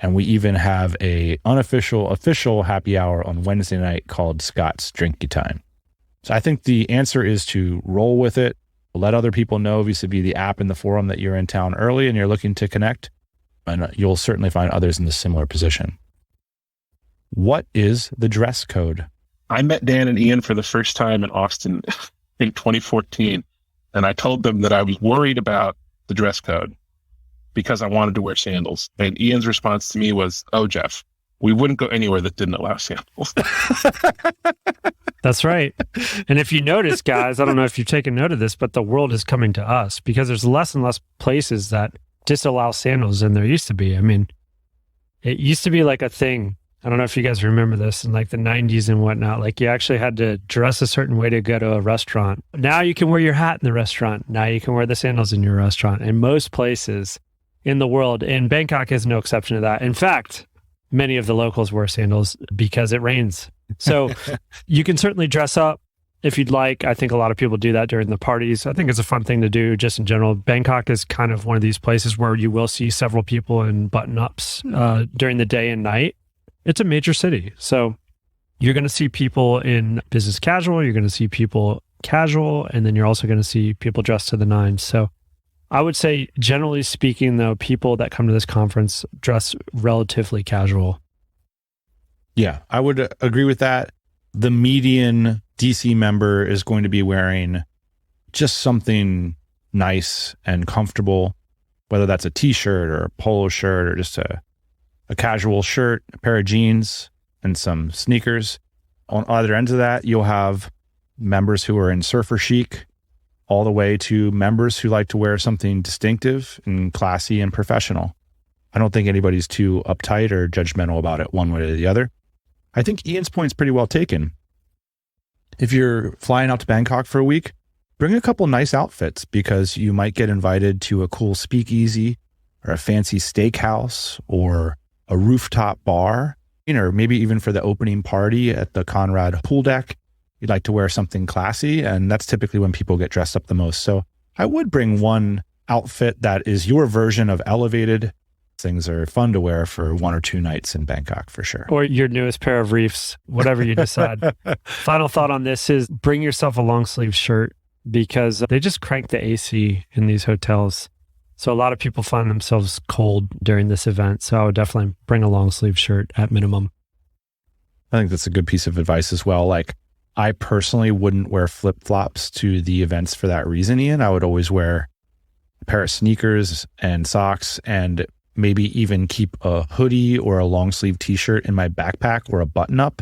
And we even have a official happy hour on Wednesday night called Scott's Drinky Time. So I think the answer is to roll with it, let other people know vis-a-vis the app and the forum that you're in town early and you're looking to connect. And you'll certainly find others in a similar position. What is the dress code? I met Dan and Ian for the first time in Austin in 2014. And I told them that I was worried about the dress code because I wanted to wear sandals. And Ian's response to me was, "Oh, Jeff, we wouldn't go anywhere that didn't allow sandals." That's right. And if you notice, guys, I don't know if you've taken note of this, but the world is coming to us because there's less and less places that disallow sandals than there used to be. I mean, it used to be like a thing. I don't know if you guys remember this in like the 90s and whatnot. Like you actually had to dress a certain way to go to a restaurant. Now you can wear your hat in the restaurant. Now you can wear the sandals in your restaurant. In most places in the world, and Bangkok is no exception to that. In fact, many of the locals wear sandals because it rains. So you can certainly dress up if you'd like. I think a lot of people do that during the parties. I think it's a fun thing to do just in general. Bangkok is kind of one of these places where you will see several people in button-ups during the day and night. It's a major city. So you're going to see people in business casual, you're going to see people casual, and then you're also going to see people dressed to the nines. So I would say, generally speaking, though, people that come to this conference dress relatively casual. Yeah, I would agree with that. The median DC member is going to be wearing just something nice and comfortable, whether that's a t-shirt or a polo shirt or just a casual shirt, a pair of jeans, and some sneakers. On either ends of that, you'll have members who are in surfer chic, all the way to members who like to wear something distinctive and classy and professional. I don't think anybody's too uptight or judgmental about it one way or the other. I think Ian's point's pretty well taken. If you're flying out to Bangkok for a week, bring a couple nice outfits because you might get invited to a cool speakeasy or a fancy steakhouse or a rooftop bar, or maybe even for the opening party at the Conrad pool deck. You'd like to wear something classy, and that's typically when people get dressed up the most. So I would bring one outfit that is your version of elevated. Things are fun to wear for 1 or 2 nights in Bangkok for sure. Or your newest pair of reefs, whatever you decide. Final thought on this is bring yourself a long sleeve shirt because they just crank the AC in these hotels. So a lot of people find themselves cold during this event. So I would definitely bring a long sleeve shirt at minimum. I think that's a good piece of advice as well. Like, I personally wouldn't wear flip-flops to the events for that reason, Ian. I would always wear a pair of sneakers and socks and maybe even keep a hoodie or a long sleeve t-shirt in my backpack or a button up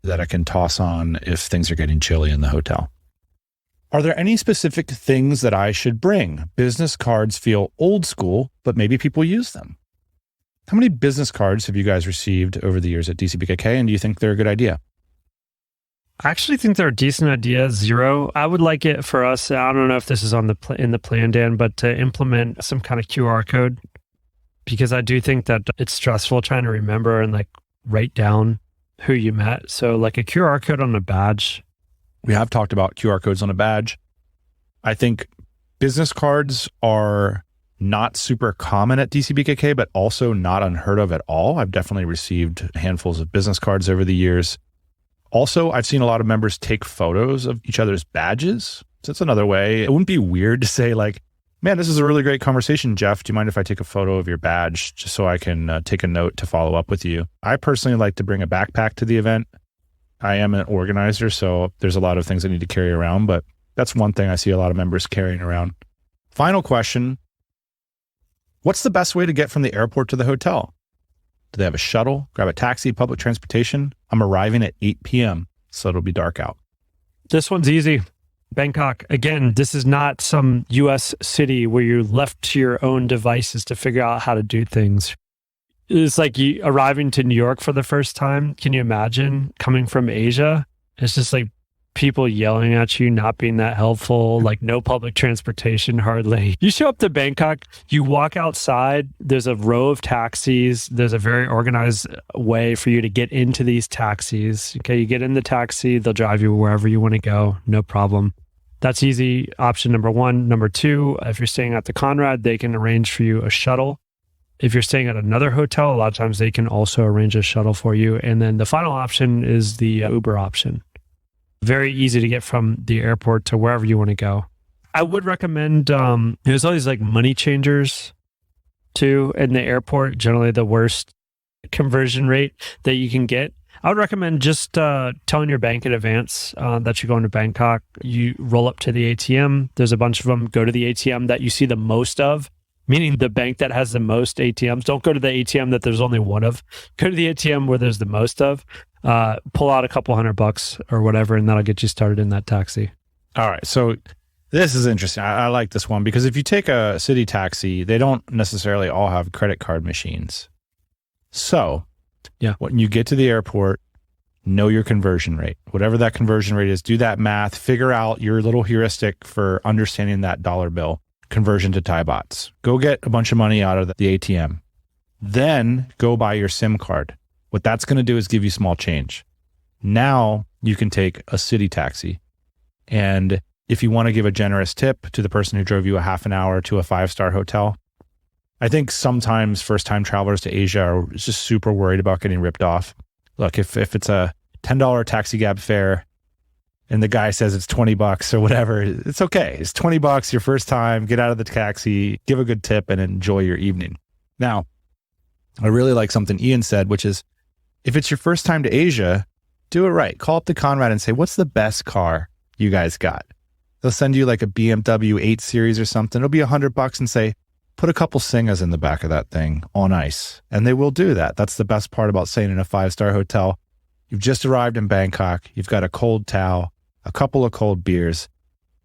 that I can toss on if things are getting chilly in the hotel. Are there any specific things that I should bring? Business cards feel old school, but maybe people use them. How many business cards have you guys received over the years at DCBkk, and do you think they're a good idea? I actually think they're a decent idea. 0. I would like it for us. I don't know if this is on in the plan, Dan, but to implement some kind of QR code, because I do think that it's stressful trying to remember and like write down who you met. So like a QR code on a badge. We have talked about QR codes on a badge. I think business cards are not super common at DCBkk, but also not unheard of at all. I've definitely received handfuls of business cards over the years. Also, I've seen a lot of members take photos of each other's badges. So that's another way. It wouldn't be weird to say like, man, this is a really great conversation, Jeff. Do you mind if I take a photo of your badge just so I can take a note to follow up with you? I personally like to bring a backpack to the event. I am an organizer, so there's a lot of things I need to carry around, but that's one thing I see a lot of members carrying around. Final question. What's the best way to get from the airport to the hotel? Do they have a shuttle? Grab a taxi, public transportation? I'm arriving at 8 p.m., so it'll be dark out. This one's easy. Bangkok. Again, this is not some U.S. city where you're left to your own devices to figure out how to do things. It's like you arriving to New York for the first time. Can you imagine coming from Asia? It's just like people yelling at you, not being that helpful, like no public transportation hardly. You show up to Bangkok, you walk outside, there's a row of taxis. There's a very organized way for you to get into these taxis. Okay, you get in the taxi, they'll drive you wherever you want to go, no problem. That's easy. Option number 1. Number 2, if you're staying at the Conrad, they can arrange for you a shuttle. If you're staying at another hotel, a lot of times they can also arrange a shuttle for you. And then the final option is the Uber option. Very easy to get from the airport to wherever you want to go. I would recommend, there's all these like money changers too in the airport, generally the worst conversion rate that you can get. I would recommend just telling your bank in advance that you're going to Bangkok. You roll up to the ATM. There's a bunch of them. Go to the ATM that you see the most of, meaning the bank that has the most ATMs. Don't go to the ATM that there's only one of. Go to the ATM where there's the most of. Pull out a couple $100 or whatever, and that'll get you started in that taxi. All right. So this is interesting. I like this one because if you take a city taxi, they don't necessarily all have credit card machines. So yeah, when you get to the airport, know your conversion rate. Whatever that conversion rate is, do that math, figure out your little heuristic for understanding that dollar bill conversion to Thai bahts. Go get a bunch of money out of the ATM. Then go buy your SIM card. What that's going to do is give you small change. Now you can take a city taxi And if you want to give a generous tip to the person who drove you a half an hour to a 5-star hotel, I think sometimes first-time travelers to Asia are just super worried about getting ripped off. Look, if it's a $10 taxi cab fare and the guy says it's $20 or whatever, it's okay. It's $20 your first time, get out of the taxi, give a good tip and enjoy your evening. Now, I really like something Ian said, which is if it's your first time to Asia, do it right. Call up the Conrad and say, what's the best car you guys got? They'll send you like a BMW 8 Series or something. It'll be $100 and say, put a couple Singas in the back of that thing on ice. And they will do that. That's the best part about staying in a 5-star hotel. You've just arrived in Bangkok. You've got a cold towel, a couple of cold beers,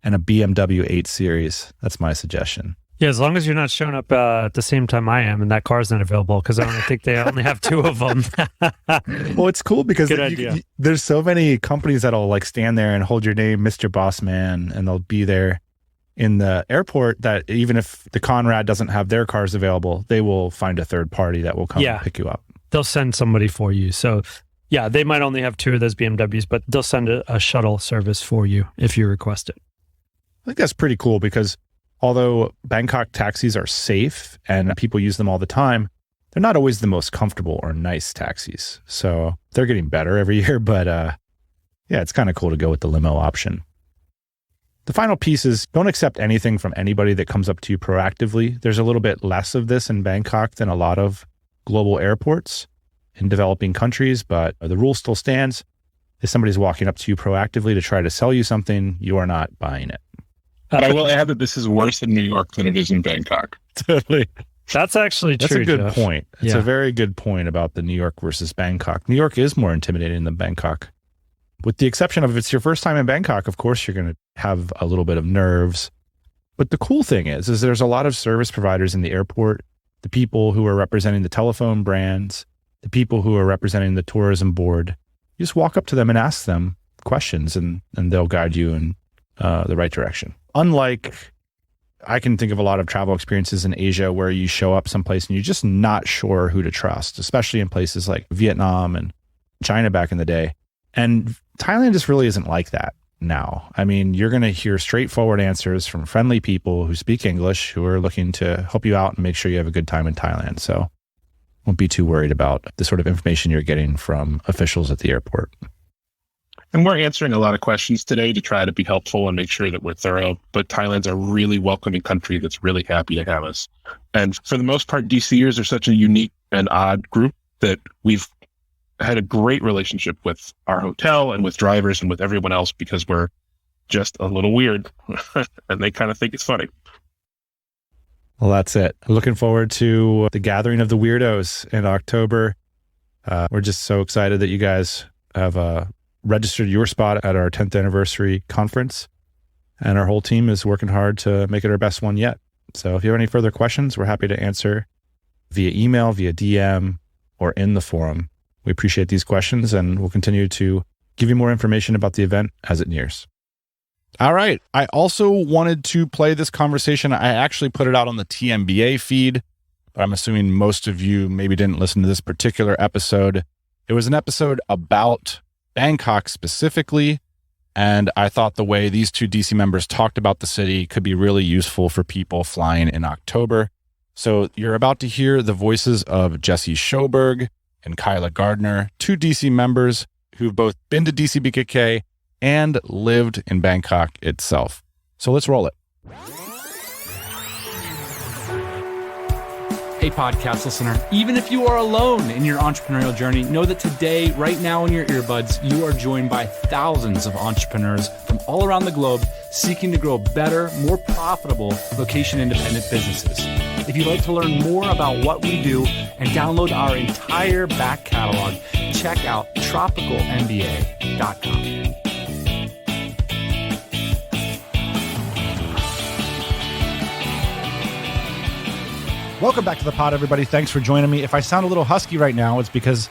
and a BMW 8 Series. That's my suggestion. Yeah, as long as you're not showing up at the same time I am and that car's not available, because I don't think they only have 2 of them. Well, it's cool because Good idea. There's so many companies that'll like stand there and hold your name, Mr. Boss Man, and they'll be there in the airport that even if the Conrad doesn't have their cars available, they will find a third party that will come and pick you up. They'll send somebody for you. So yeah, they might only have 2 of those BMWs, but they'll send a shuttle service for you if you request it. I think that's pretty cool because although Bangkok taxis are safe and people use them all the time, they're not always the most comfortable or nice taxis. So they're getting better every year, but yeah, it's kind of cool to go with the limo option. The final piece is don't accept anything from anybody that comes up to you proactively. There's a little bit less of this in Bangkok than a lot of global airports in developing countries, but the rule still stands. If somebody's walking up to you proactively to try to sell you something, you are not buying it. But I will add that this is worse in New York than it is in Bangkok. Totally. That's actually true. That's a good Jeff. point. It's a very good point about the New York versus Bangkok. New York is more intimidating than Bangkok. With the exception of if it's your first time in Bangkok, of course, you're going to have a little bit of nerves. But the cool thing is there's a lot of service providers in the airport, the people who are representing the telephone brands, the people who are representing the tourism board. You just walk up to them and ask them questions and they'll guide you in the right direction. Unlike, I can think of a lot of travel experiences in Asia where you show up someplace and you're just not sure who to trust, especially in places like Vietnam and China back in the day. And Thailand just really isn't like that now. I mean, you're going to hear straightforward answers from friendly people who speak English, who are looking to help you out and make sure you have a good time in Thailand. So won't be too worried about the sort of information you're getting from officials at the airport. And we're answering a lot of questions today to try to be helpful and make sure that we're thorough. But Thailand's a really welcoming country that's really happy to have us. And for the most part, DCers are such a unique and odd group that we've had a great relationship with our hotel and with drivers and with everyone else because we're just a little weird and they kind of think it's funny. Well, that's it. Looking forward to the gathering of the weirdos in October. We're just so excited that you guys have registered your spot at our 10th anniversary conference. And our whole team is working hard to make it our best one yet. So if you have any further questions, we're happy to answer via email, via DM, or in the forum. We appreciate these questions and we'll continue to give you more information about the event as it nears. All right. I also wanted to play this conversation. I actually put it out on the TMBA feed, but I'm assuming most of you maybe didn't listen to this particular episode. It was an episode about Bangkok specifically, and I thought the way these 2 DC members talked about the city could be really useful for people flying in October. So you're about to hear the voices of Jesse Schoberg and Kyla Gardner, 2 DC members who've both been to Dcbkk and lived in Bangkok itself. So let's roll it. Hey, podcast listener, even if you are alone in your entrepreneurial journey, know that today, right now in your earbuds, you are joined by thousands of entrepreneurs from all around the globe seeking to grow better, more profitable, location-independent businesses. If you'd like to learn more about what we do and download our entire back catalog, check out tropicalmba.com. Welcome back to the pod, everybody. Thanks for joining me. If I sound a little husky right now, it's because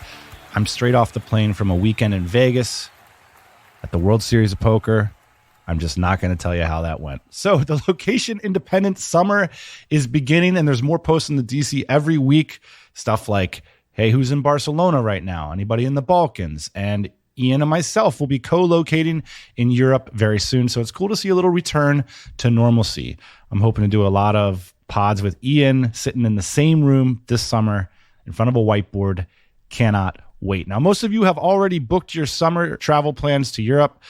I'm straight off the plane from a weekend in Vegas at the World Series of Poker. I'm just not going to tell you how that went. So the location-independent summer is beginning, and there's more posts in the DC every week. Stuff like, hey, who's in Barcelona right now? Anybody in the Balkans? And Ian and myself will be co-locating in Europe very soon. So it's cool to see a little return to normalcy. I'm hoping to do a lot of pods with Ian sitting in the same room this summer in front of a whiteboard. Cannot wait. Now, most of you have already booked your summer travel plans to Europe,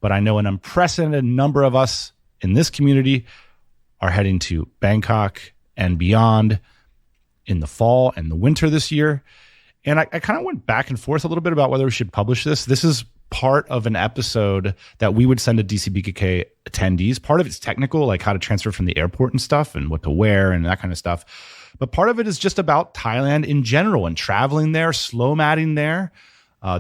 but I know an unprecedented number of us in this community are heading to Bangkok and beyond in the fall and the winter this year. And I kind of went back and forth a little bit about whether we should publish this. This is part of an episode that we would send to Dcbkk attendees. Part of it's technical, like how to transfer from the airport and stuff and what to wear and that kind of stuff. But part of it is just about Thailand in general and traveling there, slow matting there,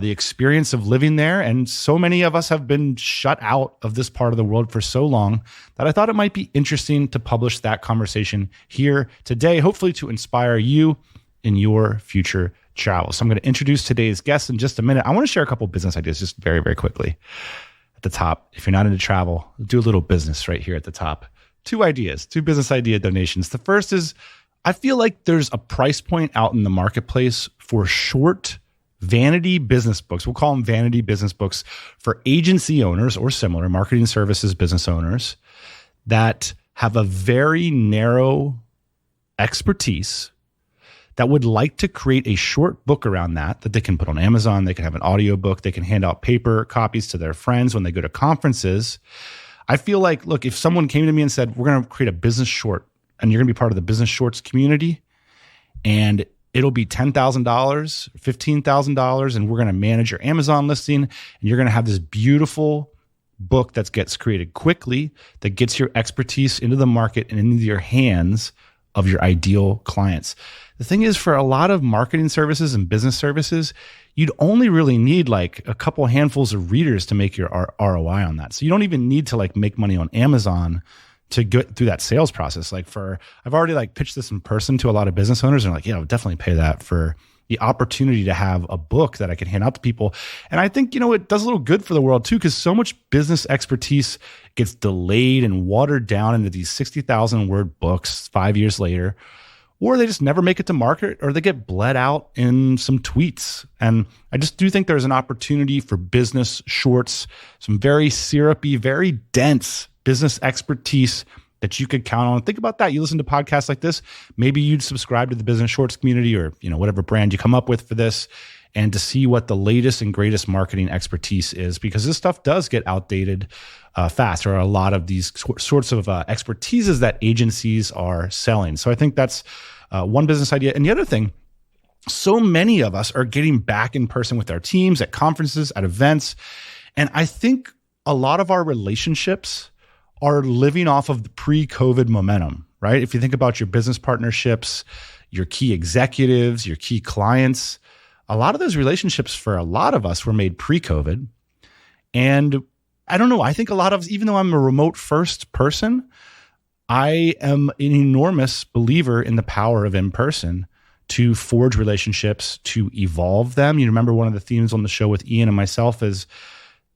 the experience of living there. And so many of us have been shut out of this part of the world for so long that I thought it might be interesting to publish that conversation here today, hopefully to inspire you in your future travel. So I'm going to introduce today's guest in just a minute. I want to share a couple of business ideas just very, very quickly. At the top, if you're not into travel, do a little business right here at the top. Two business idea donations. The first is, I feel like there's a price point out in the marketplace for short vanity business books. We'll call them vanity business books for agency owners or similar marketing services business owners that have a very narrow expertise that would like to create a short book around that they can put on Amazon. They can have an audio book. They can hand out paper copies to their friends when they go to conferences. I feel like, look, if someone came to me and said, we're going to create a business short and you're going to be part of the business shorts community and it'll be $10,000, $15,000, and we're going to manage your Amazon listing and you're going to have this beautiful book that gets created quickly, that gets your expertise into the market and into your hands of your ideal clients. The thing is, for a lot of marketing services and business services, you'd only really need like a couple handfuls of readers to make your ROI on that. So you don't even need to like make money on Amazon to get through that sales process. Like I've already like pitched this in person to a lot of business owners and like, yeah, I would definitely pay that for the opportunity to have a book that I can hand out to people. And I think, it does a little good for the world too, because so much business expertise gets delayed and watered down into these 60,000 word books 5 years later, or they just never make it to market, or they get bled out in some tweets. And I just do think there's an opportunity for business shorts, some very syrupy, very dense business expertise that you could count on. Think about that. You listen to podcasts like this, maybe you'd subscribe to the business shorts community or, whatever brand you come up with for this, and to see what the latest and greatest marketing expertise is, because this stuff does get outdated fast. There are a lot of these sorts of expertises that agencies are selling. So I think that's one business idea. And the other thing, so many of us are getting back in person with our teams at conferences, at events. And I think a lot of our relationships are living off of the pre-COVID momentum, right? If you think about your business partnerships, your key executives, your key clients, a lot of those relationships for a lot of us were made pre-COVID. And I don't know, I think a lot of us, even though I'm a remote first person, I am an enormous believer in the power of in-person to forge relationships, to evolve them. You remember one of the themes on the show with Ian and myself is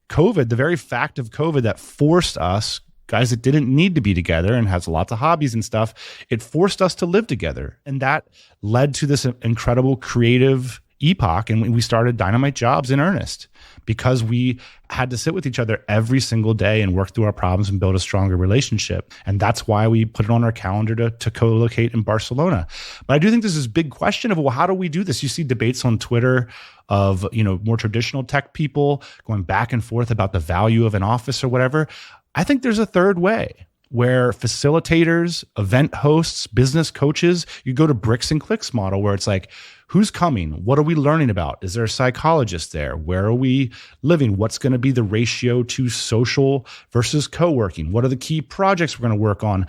COVID, the very fact of COVID that forced us, guys that didn't need to be together and has lots of hobbies and stuff, it forced us to live together. And that led to this incredible creative epoch. And we started Dynamite Jobs in earnest because we had to sit with each other every single day and work through our problems and build a stronger relationship. And that's why we put it on our calendar to co-locate in Barcelona. But I do think there's this big question of, well, how do we do this? You see debates on Twitter of, more traditional tech people going back and forth about the value of an office or whatever. I think there's a third way where facilitators, event hosts, business coaches, you go to bricks and clicks model where it's like, who's coming? What are we learning about? Is there a psychologist there? Where are we living? What's going to be the ratio to social versus co-working? What are the key projects we're going to work on,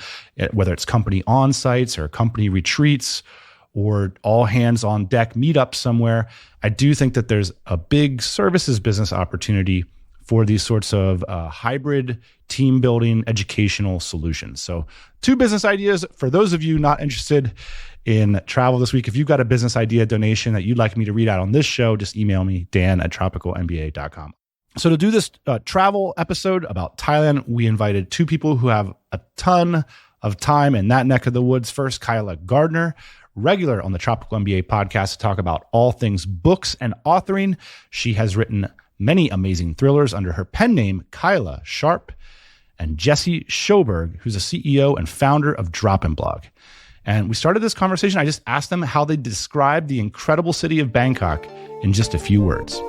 whether it's company on-sites or company retreats or all hands on deck meetups somewhere? I do think that there's a big services business opportunity for these sorts of hybrid team building educational solutions. So 2 business ideas for those of you not interested in travel this week. If you've got a business idea donation that you'd like me to read out on this show, just email me, dan@tropicalmba.com. So to do this travel episode about Thailand, we invited 2 people who have a ton of time in that neck of the woods. First, Kyla Gardner, regular on the Tropical MBA podcast, to talk about all things books and authoring. She has written many amazing thrillers under her pen name, Kyla Sharp, and Jesse Schoberg, who's a CEO and founder of Drop and Blog. And we started this conversation. I just asked them how they describe the incredible city of Bangkok in just a few words.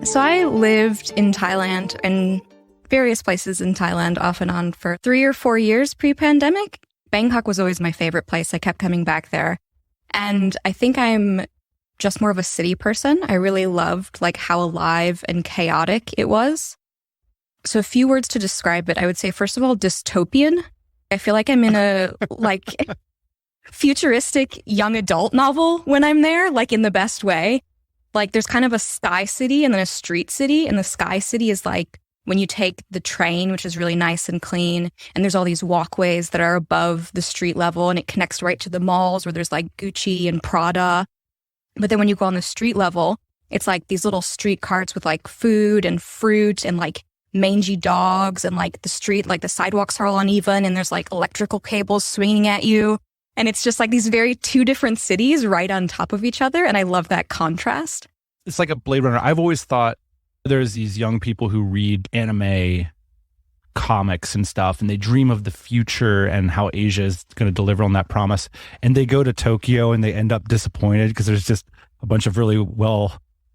So I lived in Thailand and various places in Thailand off and on for 3 or 4 years pre-pandemic. Bangkok was always my favorite place. I kept coming back there. And I think I'm just more of a city person. I really loved like how alive and chaotic it was. So a few words to describe it. I would say, first of all, dystopian. I feel like I'm in a like futuristic young adult novel when I'm there, like in the best way. Like there's kind of a sky city and then a street city. And the sky city is like when you take the train, which is really nice and clean, and there's all these walkways that are above the street level and it connects right to the malls where there's like Gucci and Prada. But then when you go on the street level, it's like these little street carts with like food and fruit and like mangy dogs, and like the street, like the sidewalks are all uneven and there's like electrical cables swinging at you. And it's just like these very two different cities right on top of each other. And I love that contrast. It's like a Blade Runner. I've always thought there's these young people who read anime comics and stuff, and they dream of the future and how Asia is going to deliver on that promise. And they go to Tokyo and they end up disappointed because there's just a bunch of really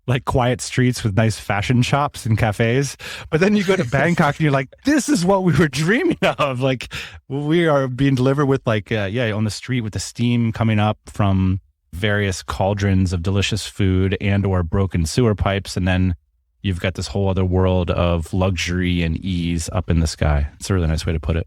like quiet streets with nice fashion shops and cafes. But then you go to Bangkok and you're like, this is what we were dreaming of. Like we are being delivered with like, on the street with the steam coming up from various cauldrons of delicious food and or broken sewer pipes. And then you've got this whole other world of luxury and ease up in the sky. It's a really nice way to put it.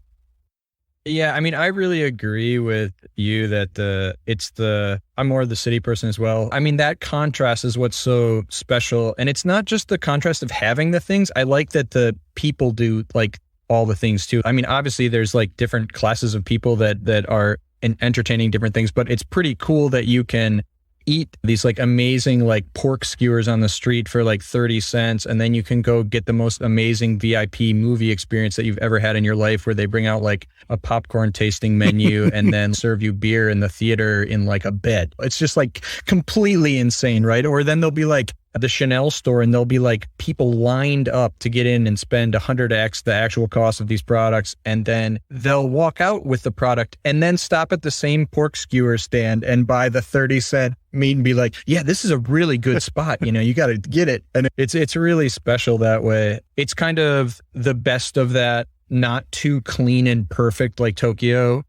Yeah, I mean, I really agree with you that I'm more of the city person as well. I mean, that contrast is what's so special. And it's not just the contrast of having the things. I like that the people do like all the things too. I mean, obviously there's like different classes of people that are entertaining different things, but it's pretty cool that you can eat these like amazing like pork skewers on the street for like 30 cents. And then you can go get the most amazing VIP movie experience that you've ever had in your life, where they bring out like a popcorn tasting menu and then serve you beer in the theater in like a bed. It's just like completely insane, right? Or then they'll be like at the Chanel store and there'll be like people lined up to get in and spend 100x the actual cost of these products. And then they'll walk out with the product and then stop at the same pork skewer stand and buy the 30-cent meat and be like, yeah, this is a really good spot. You got to get it. And it's really special that way. It's kind of the best of that, not too clean and perfect like Tokyo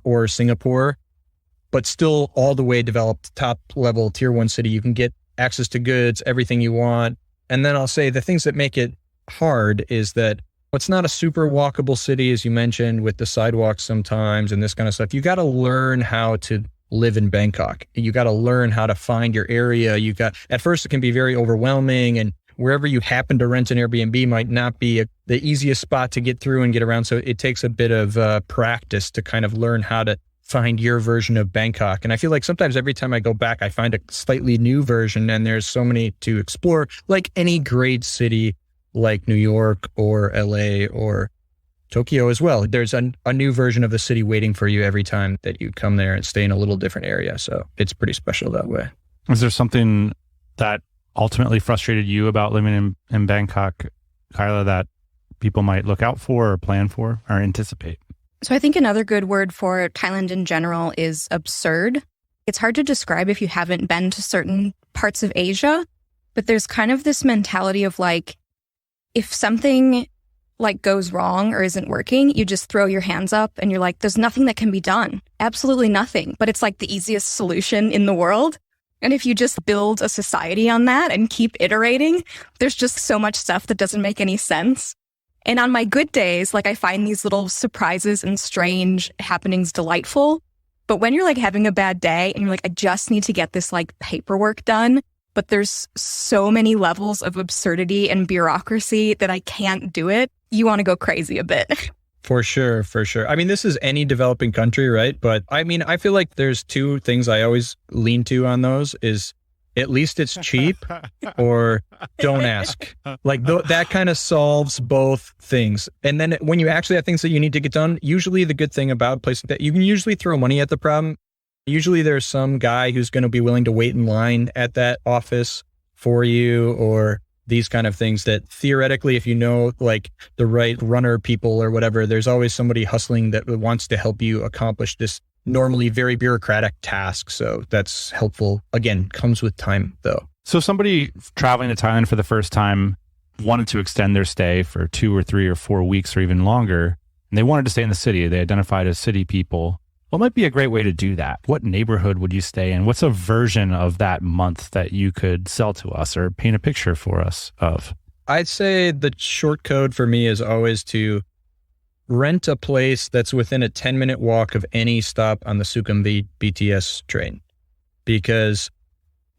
or Singapore, but still all the way developed, top level tier 1 city. You can get access to goods, everything you want. And then I'll say the things that make it hard is that it's not a super walkable city, as you mentioned, with the sidewalks sometimes and this kind of stuff. You got to learn how to live in Bangkok. You got to learn how to find your area. At first it can be very overwhelming, and wherever you happen to rent an Airbnb might not be the easiest spot to get through and get around. So it takes a bit of practice to kind of learn how to find your version of Bangkok. And I feel like sometimes every time I go back, I find a slightly new version, and there's so many to explore, like any great city like New York or LA or Tokyo as well. There's a new version of the city waiting for you every time that you come there and stay in a little different area. So it's pretty special that way. Is there something that ultimately frustrated you about living in Bangkok, Kyla, that people might look out for or plan for or anticipate? So I think another good word for Thailand in general is absurd. It's hard to describe if you haven't been to certain parts of Asia, but there's kind of this mentality of like, if something like goes wrong or isn't working, you just throw your hands up and you're like, there's nothing that can be done. Absolutely nothing. But it's like the easiest solution in the world. And if you just build a society on that and keep iterating, there's just so much stuff that doesn't make any sense. And on my good days, like I find these little surprises and strange happenings delightful. But when you're like having a bad day and you're like, I just need to get this like paperwork done, but there's so many levels of absurdity and bureaucracy that I can't do it, you want to go crazy a bit. For sure, for sure. I mean, this is any developing country, right? But I mean, I feel like there's two things I always lean to on those is at least it's cheap, or don't ask. Like that kind of solves both things. And then when you actually have things that you need to get done, usually the good thing about places that you can usually throw money at the problem. Usually there's some guy who's going to be willing to wait in line at that office for you, or these kind of things that theoretically, if you know like the right runner people or whatever, there's always somebody hustling that wants to help you accomplish this normally very bureaucratic task. So that's helpful. Again, comes with time though. So somebody traveling to Thailand for the first time wanted to extend their stay for 2 or 3 or 4 weeks or even longer, and they wanted to stay in the city. They identified as city people. What might be a great way to do that? What neighborhood would you stay in? What's a version of that month that you could sell to us or paint a picture for us of? I'd say the short code for me is always to rent a place that's within a 10-minute walk of any stop on the Sukhumvit BTS train. Because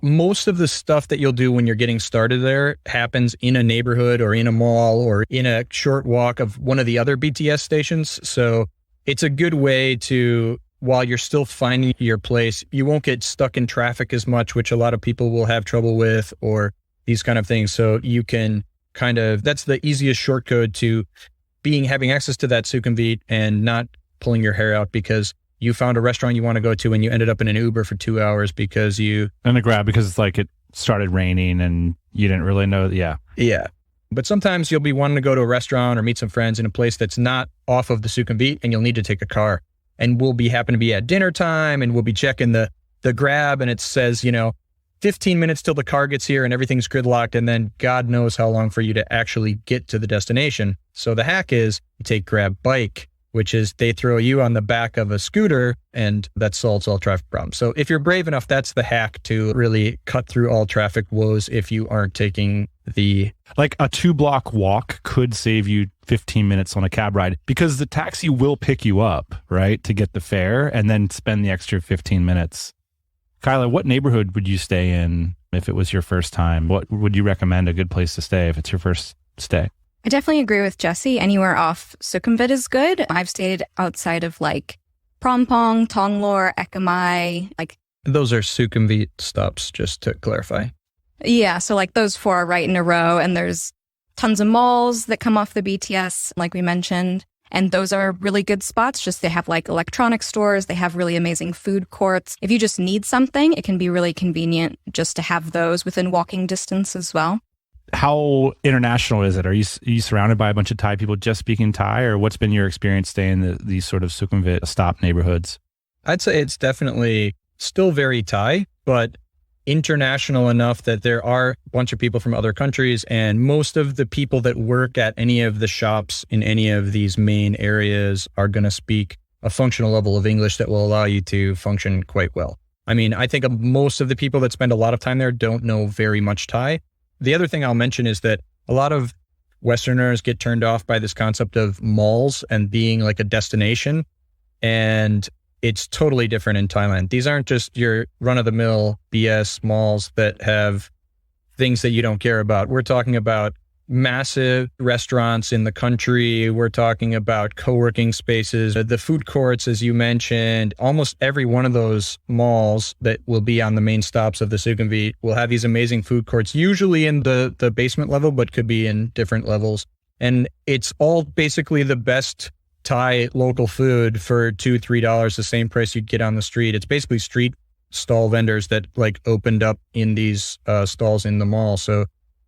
most of the stuff that you'll do when you're getting started there happens in a neighborhood or in a mall or in a short walk of one of the other BTS stations. So it's a good way to, while you're still finding your place, you won't get stuck in traffic as much, which a lot of people will have trouble with, or these kind of things. So you can that's the easiest short code to having access to that Sukhumvit and not pulling your hair out because you found a restaurant you want to go to and you ended up in an Uber for 2 hours because and a Grab because it's like it started raining and you didn't really know. Yeah. But sometimes you'll be wanting to go to a restaurant or meet some friends in a place that's not off of the Sukhumvit, and you'll need to take a car. And we'll happen to be at dinner time, and we'll be checking the Grab, and it says, 15 minutes till the car gets here and everything's gridlocked, and then God knows how long for you to actually get to the destination. So the hack is you take Grab Bike, which is they throw you on the back of a scooter, and that solves all traffic problems. So if you're brave enough, that's the hack to really cut through all traffic woes if you aren't taking like a 2-block walk could save you 15 minutes on a cab ride because the taxi will pick you up, right, to get the fare and then spend the extra 15 minutes. Kyla, what neighborhood would you stay in if it was your first time? What would you recommend a good place to stay if it's your first stay? I definitely agree with Jesse. Anywhere off Sukhumvit is good. I've stayed outside of like Prompong, Tonglor, Ekamai. Those are Sukhumvit stops, just to clarify. Yeah, so like those 4 are right in a row, and there's tons of malls that come off the BTS, like we mentioned. And those are really good spots. Just they have like electronic stores. They have really amazing food courts. If you just need something, it can be really convenient just to have those within walking distance as well. How international is it? Are you surrounded by a bunch of Thai people just speaking Thai, or what's been your experience staying in these sort of Sukhumvit stop neighborhoods? I'd say it's definitely still very Thai, but international enough that there are a bunch of people from other countries, and most of the people that work at any of the shops in any of these main areas are going to speak a functional level of English that will allow you to function quite well. I mean, I think most of the people that spend a lot of time there don't know very much Thai. The other thing I'll mention is that a lot of Westerners get turned off by this concept of malls and being like a destination, and it's totally different in Thailand. These aren't just your run-of-the-mill BS malls that have things that you don't care about. We're talking about massive restaurants in the country. We're talking about co-working spaces, the food courts, as you mentioned. Almost every one of those malls that will be on the main stops of the Sukhumvit will have these amazing food courts, usually in the basement level, but could be in different levels. And it's all basically the best Thai local food for $2-3, the same price you'd get on the street. It's basically street stall vendors that like opened up in these stalls in the mall. So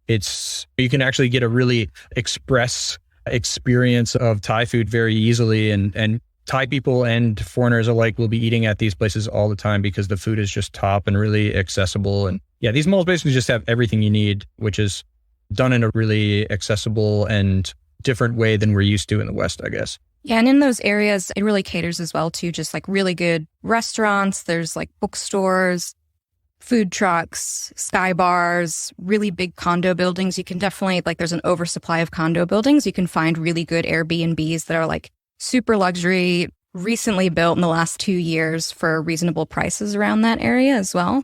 you can actually get a really express experience of Thai food very easily. And Thai people and foreigners alike will be eating at these places all the time because the food is just top and really accessible. And yeah, these malls basically just have everything you need, which is done in a really accessible and different way than we're used to in the West, I guess. Yeah, and in those areas, it really caters as well to just like really good restaurants. There's like bookstores, food trucks, sky bars, really big condo buildings. You can definitely, like there's an oversupply of condo buildings. You can find really good Airbnbs that are like super luxury, recently built in the last 2 years for reasonable prices around that area as well.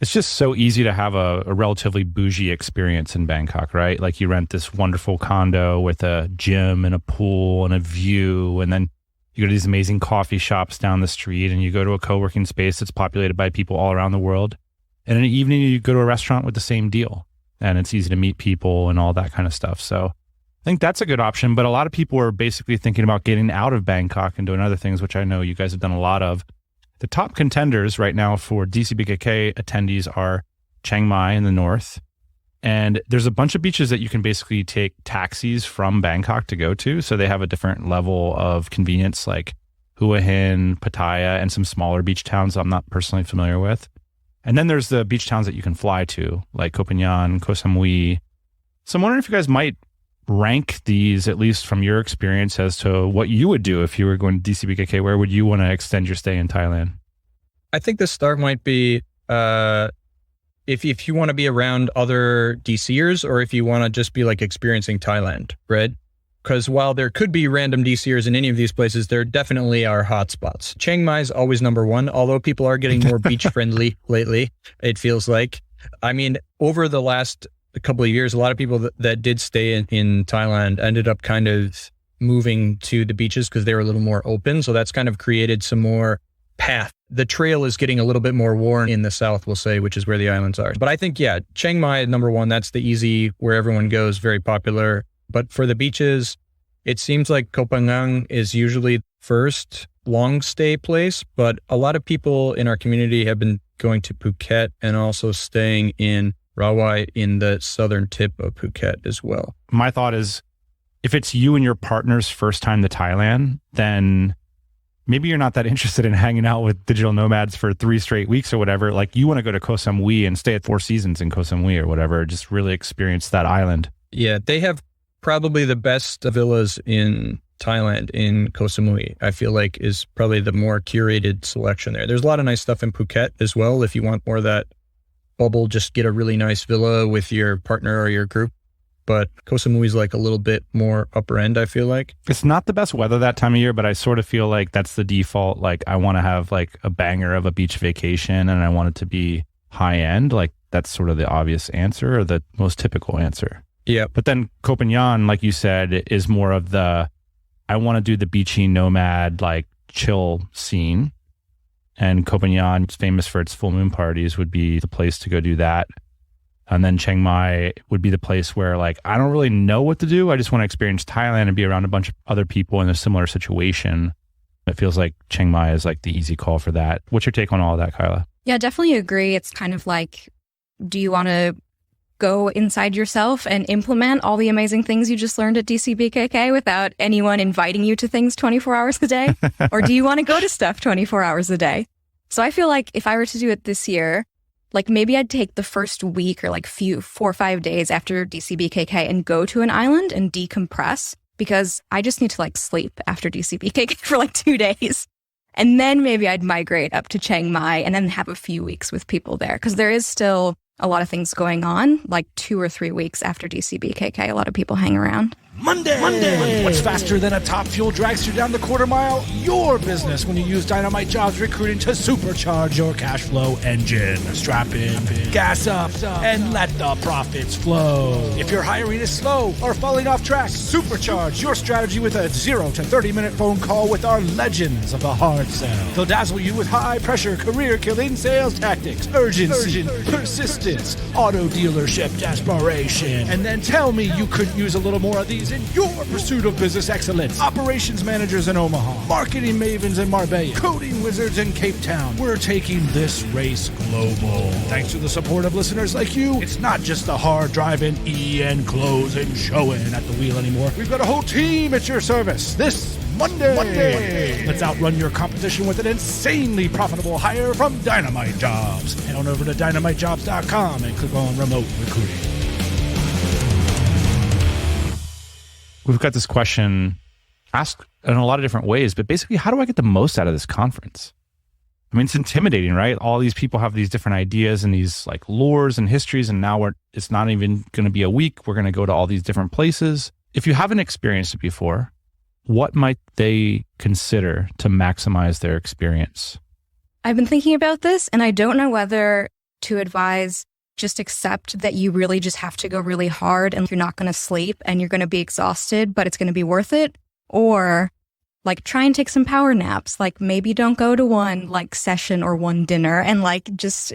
It's just so easy to have a relatively bougie experience in Bangkok, right? Like you rent this wonderful condo with a gym and a pool and a view, and then you go to these amazing coffee shops down the street, and you go to a co-working space that's populated by people all around the world. And in the evening, you go to a restaurant with the same deal, and it's easy to meet people and all that kind of stuff. So I think that's a good option. But a lot of people are basically thinking about getting out of Bangkok and doing other things, which I know you guys have done a lot of. The top contenders right now for DCBkk attendees are Chiang Mai in the north. And there's a bunch of beaches that you can basically take taxis from Bangkok to go to. So they have a different level of convenience, like Hua Hin, Pattaya, and some smaller beach towns I'm not personally familiar with. And then there's the beach towns that you can fly to, like Koh Phangan, Koh Samui. So I'm wondering if you guys might rank these, at least from your experience, as to what you would do if you were going to DCBkk. Where would you want to extend your stay in Thailand? I think the start might be if you want to be around other DCers, or if you want to just be like experiencing Thailand, right? Because while there could be random DCers in any of these places, there definitely are hotspots. Chiang Mai is always number one, although people are getting more beach friendly lately, it feels like. I mean, over the last couple of years, a lot of people that did stay in Thailand ended up kind of moving to the beaches because they were a little more open. So that's kind of created some more path. The trail is getting a little bit more worn in the south, we'll say, which is where the islands are. But I think, yeah, Chiang Mai, number one, that's the easy, where everyone goes, very popular. But for the beaches, it seems like Koh Phangan is usually first long stay place. But a lot of people in our community have been going to Phuket and also staying in Rawai in the southern tip of Phuket as well. My thought is, if it's you and your partner's first time to Thailand, then maybe you're not that interested in hanging out with digital nomads for 3 straight weeks or whatever. Like, you want to go to Koh Samui and stay at 4 Seasons in Koh Samui or whatever. Just really experience that island. Yeah, they have probably the best villas in Thailand in Koh Samui. I feel like is probably the more curated selection there. There's a lot of nice stuff in Phuket as well. If you want more of that bubble, just get a really nice villa with your partner or your group. But Koh Samui is like a little bit more upper end, I feel like. It's not the best weather that time of year, but I sort of feel like that's the default. Like, I want to have like a banger of a beach vacation and I want it to be high end. Like, that's sort of the obvious answer, or the most typical answer. Yeah. But then Koh Phangan, like you said, is more of the, I want to do the beachy nomad, like chill scene. And Koh Phangan, it's famous for its full moon parties, would be the place to go do that. And then Chiang Mai would be the place where, like, I don't really know what to do. I just want to experience Thailand and be around a bunch of other people in a similar situation. It feels like Chiang Mai is like the easy call for that. What's your take on all of that, Kyla? Yeah, definitely agree. It's kind of like, do you want to go inside yourself and implement all the amazing things you just learned at DCBkk without anyone inviting you to things 24 hours a day? Or do you want to go to stuff 24 hours a day? So I feel like if I were to do it this year, like maybe I'd take the first week or like 4 or 5 days after DCBkk and go to an island and decompress, because I just need to like sleep after DCBkk for like 2 days. And then maybe I'd migrate up to Chiang Mai and then have a few weeks with people there, because there is still a lot of things going on, like 2 or 3 weeks after DCBkk. A lot of people hang around. Monday! What's faster than a Top Fuel dragster down the quarter mile? Your business when you use Dynamite Jobs Recruiting to supercharge your cash flow engine. Strap in, gas up, and let the profits flow. If your hiring is slow or falling off track, supercharge your strategy with a 0 to 30-minute phone call with our legends of the hard sell. They'll dazzle you with high-pressure, career-killing sales tactics, urgency, persistence, auto dealership desperation. And then tell me you couldn't use a little more of these in your pursuit of business excellence. Operations managers in Omaha, marketing mavens in Marbella, coding wizards in Cape Town. We're taking this race global. Thanks to the support of listeners like you, it's not just the hard driving, and closing, showing at the wheel anymore. We've got a whole team at your service this Monday. Let's outrun your competition with an insanely profitable hire from Dynamite Jobs. Head on over to dynamitejobs.com and click on remote recruiting. We've got this question asked in a lot of different ways, but basically, how do I get the most out of this conference? I mean, it's intimidating, right? All these people have these different ideas and these like lores and histories, and now it's not even going to be a week. We're going to go to all these different places. If you haven't experienced it before, what might they consider to maximize their experience? I've been thinking about this, and I don't know whether to advise just accept that you really just have to go really hard and you're not going to sleep and you're going to be exhausted, but it's going to be worth it. Or like try and take some power naps. Like maybe don't go to one like session or one dinner and like just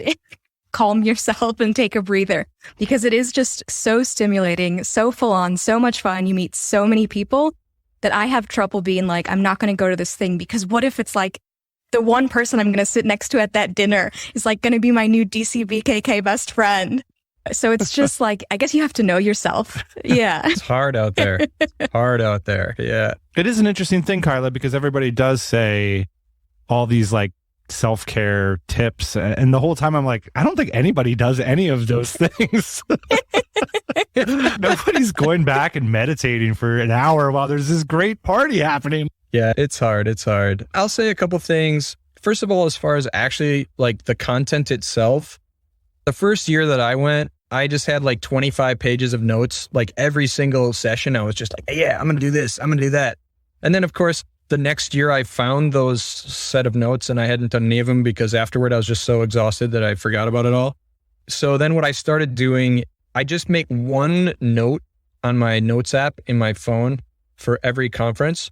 calm yourself and take a breather, because it is just so stimulating, so full on, so much fun. You meet so many people that I have trouble being like, I'm not going to go to this thing, because what if it's like the one person I'm going to sit next to at that dinner is like going to be my new Dcbkk best friend. So it's just like, I guess you have to know yourself. Yeah. It's hard out there. Hard out there. Yeah. It is an interesting thing, Kyla, because everybody does say all these like self-care tips. And the whole time I'm like, I don't think anybody does any of those things. Nobody's going back and meditating for an hour while there's this great party happening. Yeah, it's hard. It's hard. I'll say a couple things. First of all, as far as actually like the content itself, the first year that I went, I just had like 25 pages of notes. Like every single session, I was just like, yeah, I'm going to do this. I'm going to do that. And then, of course, the next year I found those set of notes and I hadn't done any of them because afterward I was just so exhausted that I forgot about it all. So then what I started doing, I just make one note on my notes app in my phone for every conference.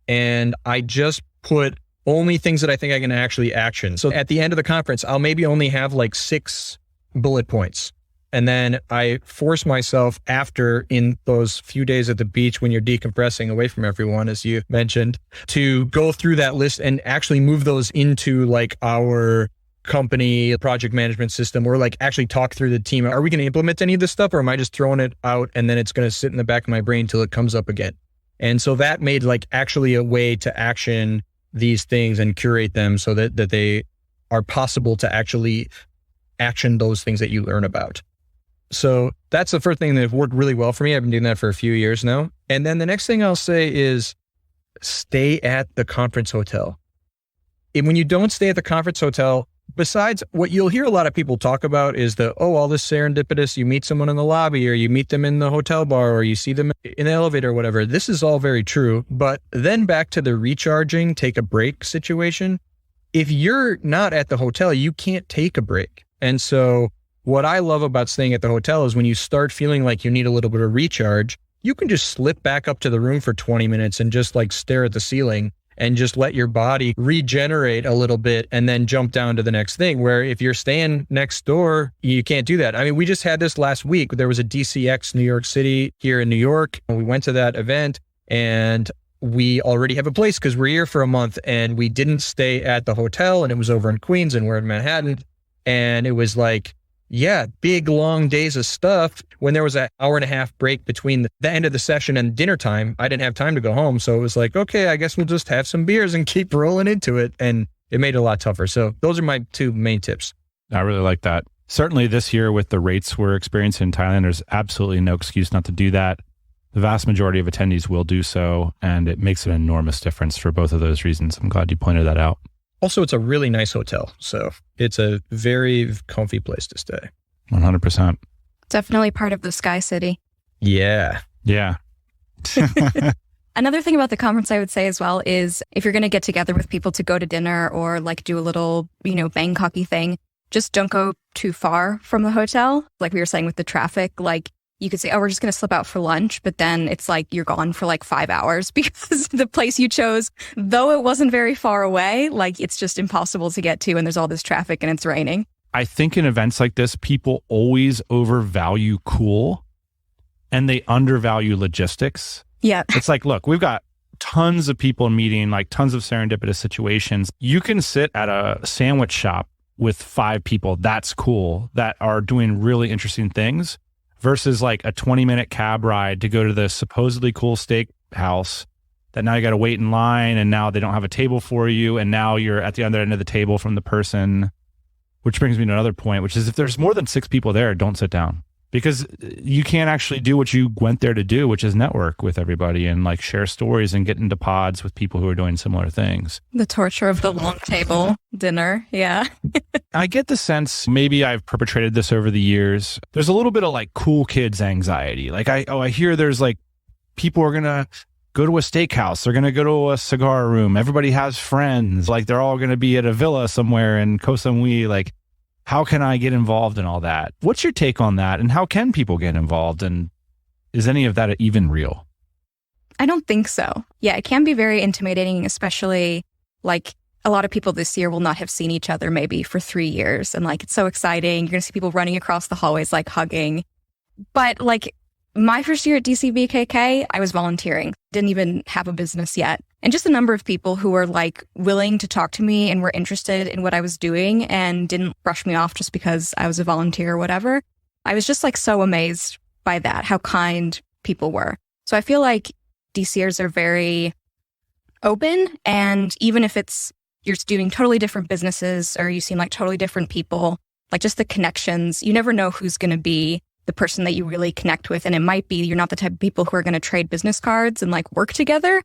And I just put only things that I think I can actually action. So at the end of the conference, I'll maybe only have like 6 bullet points. And then I force myself after, in those few days at the beach when you're decompressing away from everyone, as you mentioned, to go through that list and actually move those into like our company project management system, or like actually talk through the team. Are we going to implement any of this stuff, or am I just throwing it out and then it's going to sit in the back of my brain till it comes up again? And so that made like actually a way to action these things and curate them so that they are possible to actually action those things that you learn about. So that's the first thing that worked really well for me. I've been doing that for a few years now. And then the next thing I'll say is stay at the conference hotel. And when you don't stay at the conference hotel, besides what you'll hear a lot of people talk about is all this serendipitous, you meet someone in the lobby or you meet them in the hotel bar or you see them in the elevator or whatever. This is all very true. But then back to the recharging, take a break situation. If you're not at the hotel, you can't take a break. And so what I love about staying at the hotel is when you start feeling like you need a little bit of recharge, you can just slip back up to the room for 20 minutes and just like stare at the ceiling and just let your body regenerate a little bit and then jump down to the next thing. Where if you're staying next door, you can't do that. I mean, we just had this last week. There was a DCX New York City here in New York. And we went to that event and we already have a place because we're here for a month and we didn't stay at the hotel, and it was over in Queens and we're in Manhattan. And it was like, yeah, big, long days of stuff. When there was an hour and a half break between the end of the session and dinner time, I didn't have time to go home. So it was like, okay, I guess we'll just have some beers and keep rolling into it. And it made it a lot tougher. So those are my 2 main tips. I really like that. Certainly this year with the rates we're experiencing in Thailand, there's absolutely no excuse not to do that. The vast majority of attendees will do so, and it makes an enormous difference for both of those reasons. I'm glad you pointed that out. Also, it's a really nice hotel. So it's a very comfy place to stay. 100%. Definitely part of the Sky City. Yeah. Yeah. Another thing about the conference I would say as well is if you're going to get together with people to go to dinner or like do a little, Bangkok-y thing, just don't go too far from the hotel. Like we were saying with the traffic, like you could say, oh, we're just going to slip out for lunch. But then it's like you're gone for like 5 hours because the place you chose, though it wasn't very far away, like it's just impossible to get to and there's all this traffic and it's raining. I think in events like this, people always overvalue cool and they undervalue logistics. Yeah. It's like, look, we've got tons of people meeting, like tons of serendipitous situations. You can sit at a sandwich shop with 5 people, that's cool, that are doing really interesting things, versus like a 20-minute cab ride to go to the supposedly cool steakhouse that now you got to wait in line and now they don't have a table for you. And now you're at the other end of the table from the person, which brings me to another point, which is if there's more than 6 people there, don't sit down, because you can't actually do what you went there to do, which is network with everybody and like share stories and get into pods with people who are doing similar things. The torture of the long table dinner. Yeah. I get the sense, maybe I've perpetrated this over the years, there's a little bit of like cool kids anxiety. Like I hear there's like people are going to go to a steakhouse. They're going to go to a cigar room. Everybody has friends. Like they're all going to be at a villa somewhere in Koh Samui. Like, how can I get involved in all that? What's your take on that? And how can people get involved? And is any of that even real? I don't think so. Yeah, it can be very intimidating, especially like a lot of people this year will not have seen each other maybe for 3 years. And like, it's so exciting. You're going to see people running across the hallways, like hugging. But like my first year at Dcbkk, I was volunteering, didn't even have a business yet. And just the number of people who were like willing to talk to me and were interested in what I was doing and didn't brush me off just because I was a volunteer or whatever. I was just like so amazed by that, how kind people were. So I feel like DCers are very open. And even if you're doing totally different businesses or you seem like totally different people, like just the connections, you never know who's going to be the person that you really connect with. And it might be you're not the type of people who are going to trade business cards and like work together,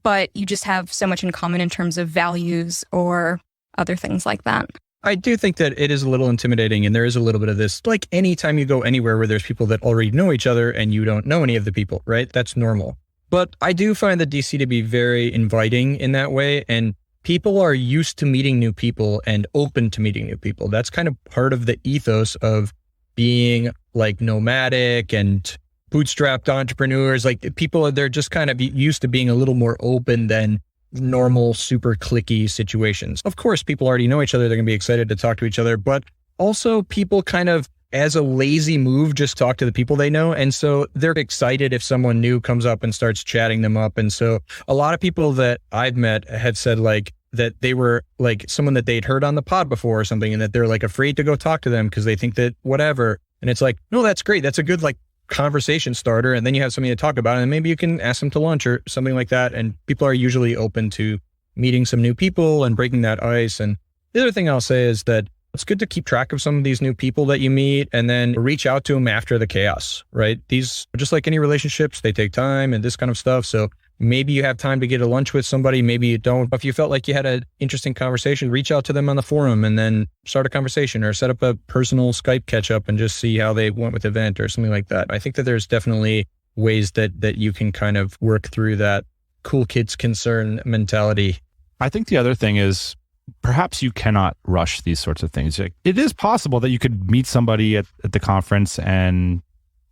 but you just have so much in common in terms of values or other things like that. I do think that it is a little intimidating, and there is a little bit of this, like anytime you go anywhere where there's people that already know each other and you don't know any of the people, right? That's normal. But I do find the DC to be very inviting in that way. And people are used to meeting new people and open to meeting new people. That's kind of part of the ethos of being like nomadic and bootstrapped entrepreneurs. Like people, they're just kind of used to being a little more open than normal, super cliquey situations. Of course, people already know each other. They're going to be excited to talk to each other, but also people kind of, as a lazy move, just talk to the people they know. And so they're excited if someone new comes up and starts chatting them up. And so a lot of people that I've met have said like that they were like someone that they'd heard on the pod before or something, and that they're like afraid to go talk to them because they think that whatever. And it's like, no, that's great. That's a good like conversation starter. And then you have something to talk about, and maybe you can ask them to lunch or something like that. And people are usually open to meeting some new people and breaking that ice. And the other thing I'll say is that it's good to keep track of some of these new people that you meet and then reach out to them after the chaos, right? These, just like any relationships, they take time and this kind of stuff. So maybe you have time to get a lunch with somebody, maybe you don't. If you felt like you had an interesting conversation, reach out to them on the forum and then start a conversation, or set up a personal Skype catch up and just see how they went with the event or something like that. I think that there's definitely ways that you can kind of work through that cool kids concern mentality. I think the other thing is perhaps you cannot rush these sorts of things. It is possible that you could meet somebody at the conference and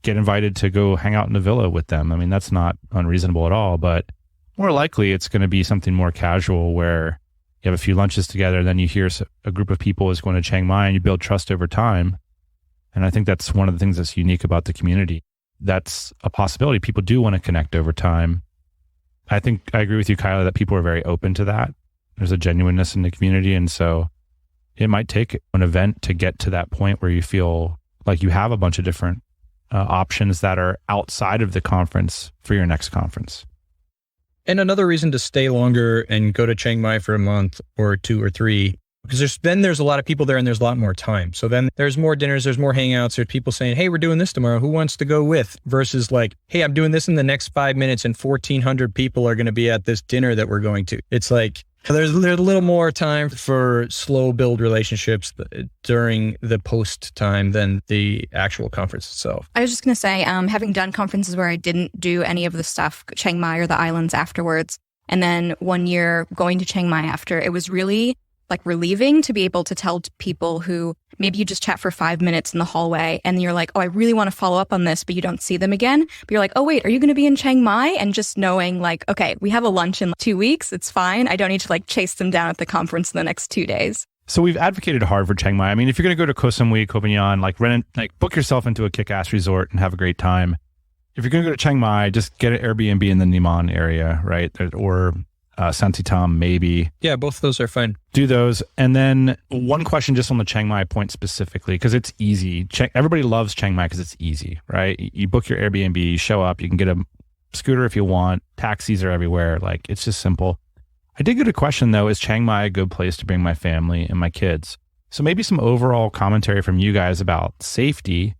get invited to go hang out in the villa with them. I mean, that's not unreasonable at all, but more likely it's going to be something more casual where you have a few lunches together, and then you hear a group of people is going to Chiang Mai and you build trust over time. And I think that's one of the things that's unique about the community. That's a possibility. People do want to connect over time. I think I agree with you, Kyla, that people are very open to that. There's a genuineness in the community. And so it might take an event to get to that point where you feel like you have a bunch of different options that are outside of the conference for your next conference. And another reason to stay longer and go to Chiang Mai for a month or 2 or 3, because there's a lot of people there and there's a lot more time. So then there's more dinners, there's more hangouts, there's people saying, hey, we're doing this tomorrow. Who wants to go with? Versus like, hey, I'm doing this in the next 5 minutes and 1,400 people are going to be at this dinner that we're going to. It's like, there's a little more time for slow build relationships during the post time than the actual conference itself. I was just going to say, having done conferences where I didn't do any of the stuff, Chiang Mai or the islands afterwards, and then 1 year going to Chiang Mai after, it was really like relieving to be able to tell people who maybe you just chat for 5 minutes in the hallway and you're like, oh, I really want to follow up on this, but you don't see them again. But you're like, oh, wait, are you going to be in Chiang Mai? And just knowing like, okay, we have a lunch in 2 weeks. It's fine. I don't need to like chase them down at the conference in the next 2 days. So we've advocated hard for Chiang Mai. I mean, if you're going to go to Koh Samui, Koh Phangan, book yourself into a kick-ass resort and have a great time. If you're going to go to Chiang Mai, just get an Airbnb in the Niman area, right? Or Santitam, maybe. Yeah, both of those are fine. Do those. And then one question just on the Chiang Mai point specifically, because it's easy. Everybody loves Chiang Mai because it's easy, right? You book your Airbnb, you show up, you can get a scooter if you want. Taxis are everywhere. Like, it's just simple. I did get a question, though. Is Chiang Mai a good place to bring my family and my kids? So maybe some overall commentary from you guys about safety.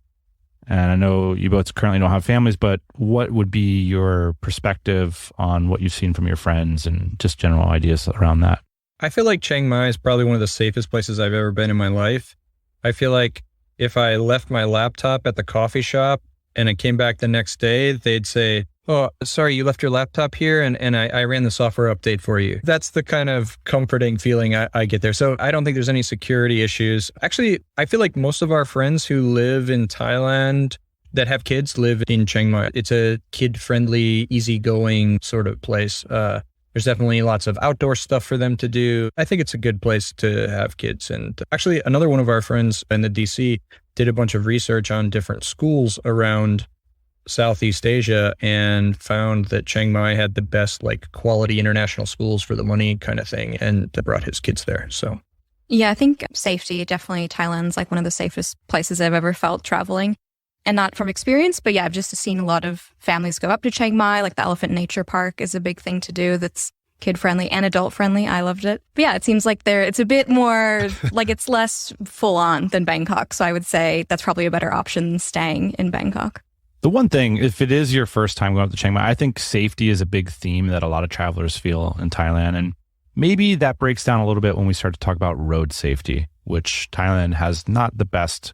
And I know you both currently don't have families, but what would be your perspective on what you've seen from your friends and just general ideas around that? I feel like Chiang Mai is probably one of the safest places I've ever been in my life. I feel like if I left my laptop at the coffee shop and I came back the next day, they'd say, oh, sorry, you left your laptop here and I ran the software update for you. That's the kind of comforting feeling I get there. So I don't think there's any security issues. Actually, I feel like most of our friends who live in Thailand that have kids live in Chiang Mai. It's a kid-friendly, easygoing sort of place. There's definitely lots of outdoor stuff for them to do. I think it's a good place to have kids. And actually, another one of our friends in the DC did a bunch of research on different schools around Southeast Asia and found that Chiang Mai had the best like quality international schools for the money kind of thing, and brought his kids there. So yeah, I think safety, definitely Thailand's like one of the safest places I've ever felt traveling. And not from experience, but yeah, I've just seen a lot of families go up to Chiang Mai. Like the Elephant Nature Park is a big thing to do that's kid-friendly and adult-friendly. I loved it. But yeah, it seems like it's a bit more, like it's less full-on than Bangkok. So I would say that's probably a better option than staying in Bangkok. The one thing, if it is your first time going up to Chiang Mai, I think safety is a big theme that a lot of travelers feel in Thailand. And maybe that breaks down a little bit when we start to talk about road safety, which Thailand has not the best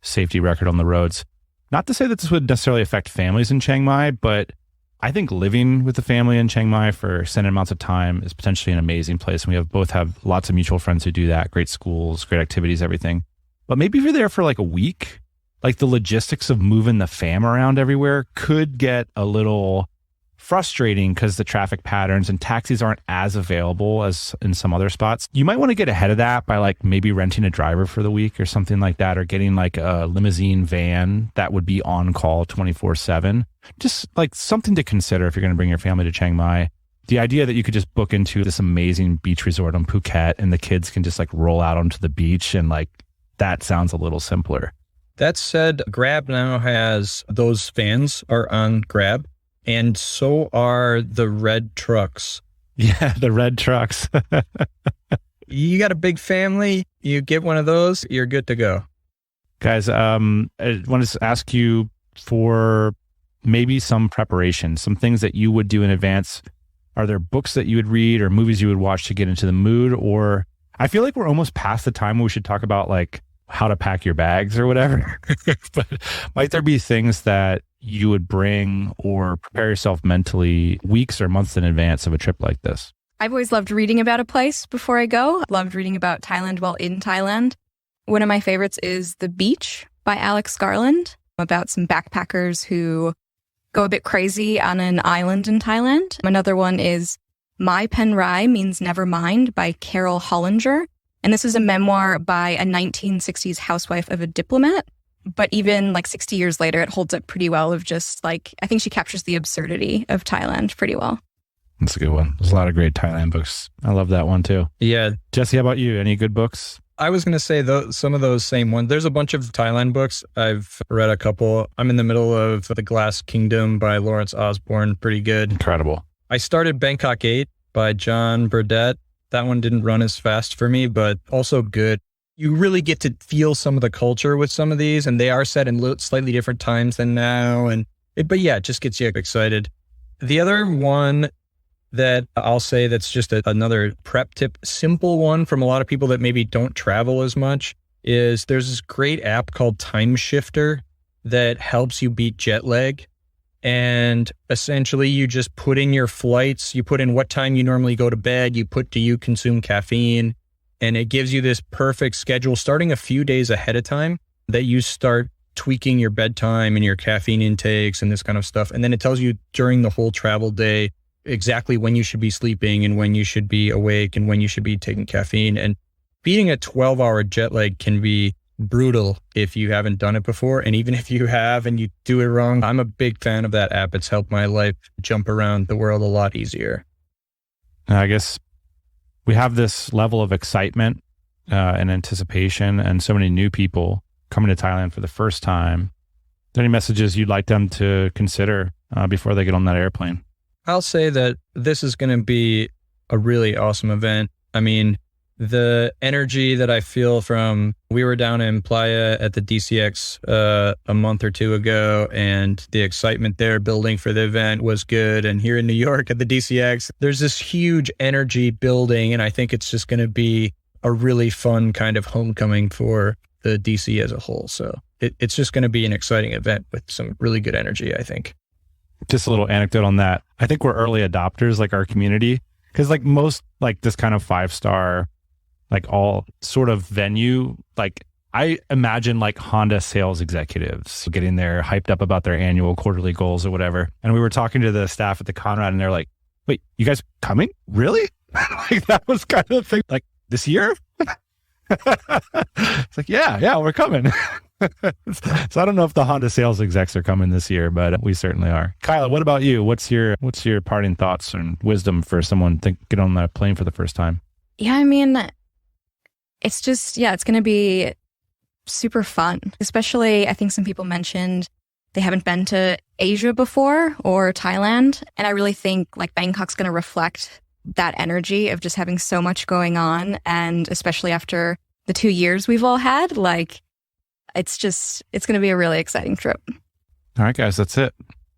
safety record on the roads. Not to say that this would necessarily affect families in Chiang Mai, but I think living with a family in Chiang Mai for extended amounts of time is potentially an amazing place. And we both have lots of mutual friends who do that. Great schools, great activities, everything. But maybe if you're there for like a week, like the logistics of moving the fam around everywhere could get a little frustrating because the traffic patterns and taxis aren't as available as in some other spots. You might want to get ahead of that by like maybe renting a driver for the week or something like that, or getting like a limousine van that would be on call 24/7. Just like something to consider if you're going to bring your family to Chiang Mai. The idea that you could just book into this amazing beach resort on Phuket and the kids can just like roll out onto the beach, and like that sounds a little simpler. That said, Grab now has those vans are on Grab. And so are the red trucks. Yeah, the red trucks. You got a big family, you get one of those, you're good to go. Guys, I want to ask you for maybe some preparation, some things that you would do in advance. Are there books that you would read or movies you would watch to get into the mood? Or I feel like we're almost past the time where we should talk about like how to pack your bags or whatever. But might there be things that you would bring or prepare yourself mentally weeks or months in advance of a trip like this? I've always loved reading about a place before I go. Loved reading about Thailand while in Thailand. One of my favorites is The Beach by Alex Garland, about some backpackers who go a bit crazy on an island in Thailand. Another one is My Pen Rai Means Never Mind by Carol Hollinger. And this is a memoir by a 1960s housewife of a diplomat. But even like 60 years later, it holds up pretty well of just like, I think she captures the absurdity of Thailand pretty well. That's a good one. There's a lot of great Thailand books. I love that one too. Yeah. Jesse, how about you? Any good books? I was going to say some of those same ones. There's a bunch of Thailand books. I've read a couple. I'm in the middle of The Glass Kingdom by Lawrence Osborne. Pretty good. Incredible. I started Bangkok 8 by John Burdett. That one didn't run as fast for me, but also good. You really get to feel some of the culture with some of these, and they are set in slightly different times than now. But yeah, it just gets you excited. The other one that I'll say that's just another prep tip, simple one from a lot of people that maybe don't travel as much, is there's this great app called Time Shifter that helps you beat jet lag. And essentially you just put in your flights, you put in what time you normally go to bed, do you consume caffeine, and it gives you this perfect schedule starting a few days ahead of time that you start tweaking your bedtime and your caffeine intakes and this kind of stuff. And then it tells you during the whole travel day exactly when you should be sleeping and when you should be awake and when you should be taking caffeine. And beating a 12-hour jet lag can be brutal if you haven't done it before. And even if you have and you do it wrong, I'm a big fan of that app. It's helped my life jump around the world a lot easier. I guess we have this level of excitement and anticipation and so many new people coming to Thailand for the first time. Are there any messages you'd like them to consider before they get on that airplane? I'll say that this is going to be a really awesome event. I mean, the energy that I feel we were down in Playa at the DCX a month or two ago, and the excitement there building for the event was good. And here in New York at the DCX, there's this huge energy building, and I think it's just going to be a really fun kind of homecoming for the DC as a whole. So it's just going to be an exciting event with some really good energy, I think. Just a little anecdote on that. I think we're early adopters, like our community, because like most like this kind of 5-star like all sort of venue, like I imagine like Honda sales executives getting there hyped up about their annual quarterly goals or whatever. And we were talking to the staff at the Conrad and they're like, wait, you guys coming? Really? Like that was kind of the thing. Like this year? It's like, yeah, we're coming. So I don't know if the Honda sales execs are coming this year, but we certainly are. Kyla, what about you? What's your parting thoughts and wisdom for someone get on the plane for the first time? Yeah, I mean, it's just, it's going to be super fun. Especially, I think some people mentioned they haven't been to Asia before or Thailand. And I really think like Bangkok's going to reflect that energy of just having so much going on. And especially after the 2 years we've all had, like, it's going to be a really exciting trip. All right, guys, that's it.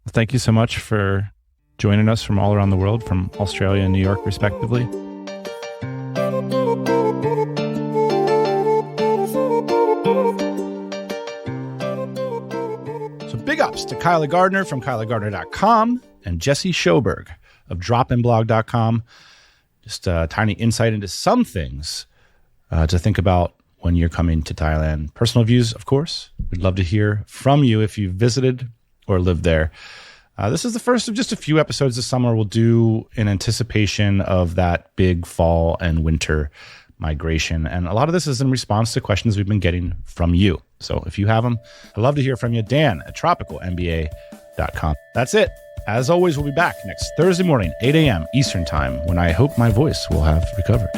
Thank you so much for joining us from all around the world, from Australia and New York, respectively. So big ups to Kyla Gardner from kylagardner.com and Jesse Schoberg of dropinblog.com. Just a tiny insight into some things to think about when you're coming to Thailand. Personal views, of course. We'd love to hear from you if you've visited or lived there. This is the first of just a few episodes this summer we'll do in anticipation of that big fall and winter migration. And a lot of this is in response to questions we've been getting from you. So if you have them, I'd love to hear from you. Dan at tropicalmba.com. That's it. As always, we'll be back next Thursday morning, 8 a.m. Eastern Time, when I hope my voice will have recovered.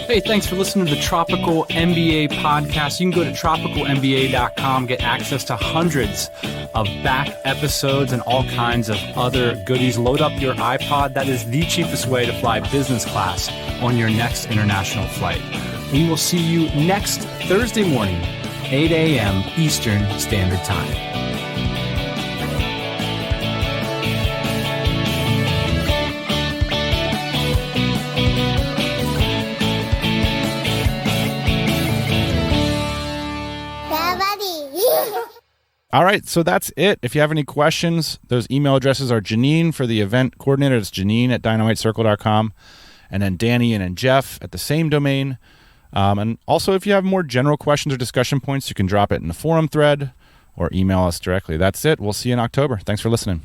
Hey, thanks for listening to the Tropical MBA podcast. You can go to tropicalmba.com, get access to hundreds of back episodes and all kinds of other goodies. Load up your iPod. That is the cheapest way to fly business class on your next international flight. We will see you next Thursday morning, 8 a.m. Eastern Standard Time. All right, so that's it. If you have any questions, those email addresses are Janine for the event coordinator. It's Janine at dynamitecircle.com. And then Danny and then Jeff at the same domain. And also, if you have more general questions or discussion points, you can drop it in the forum thread or email us directly. That's it. We'll see you in October. Thanks for listening.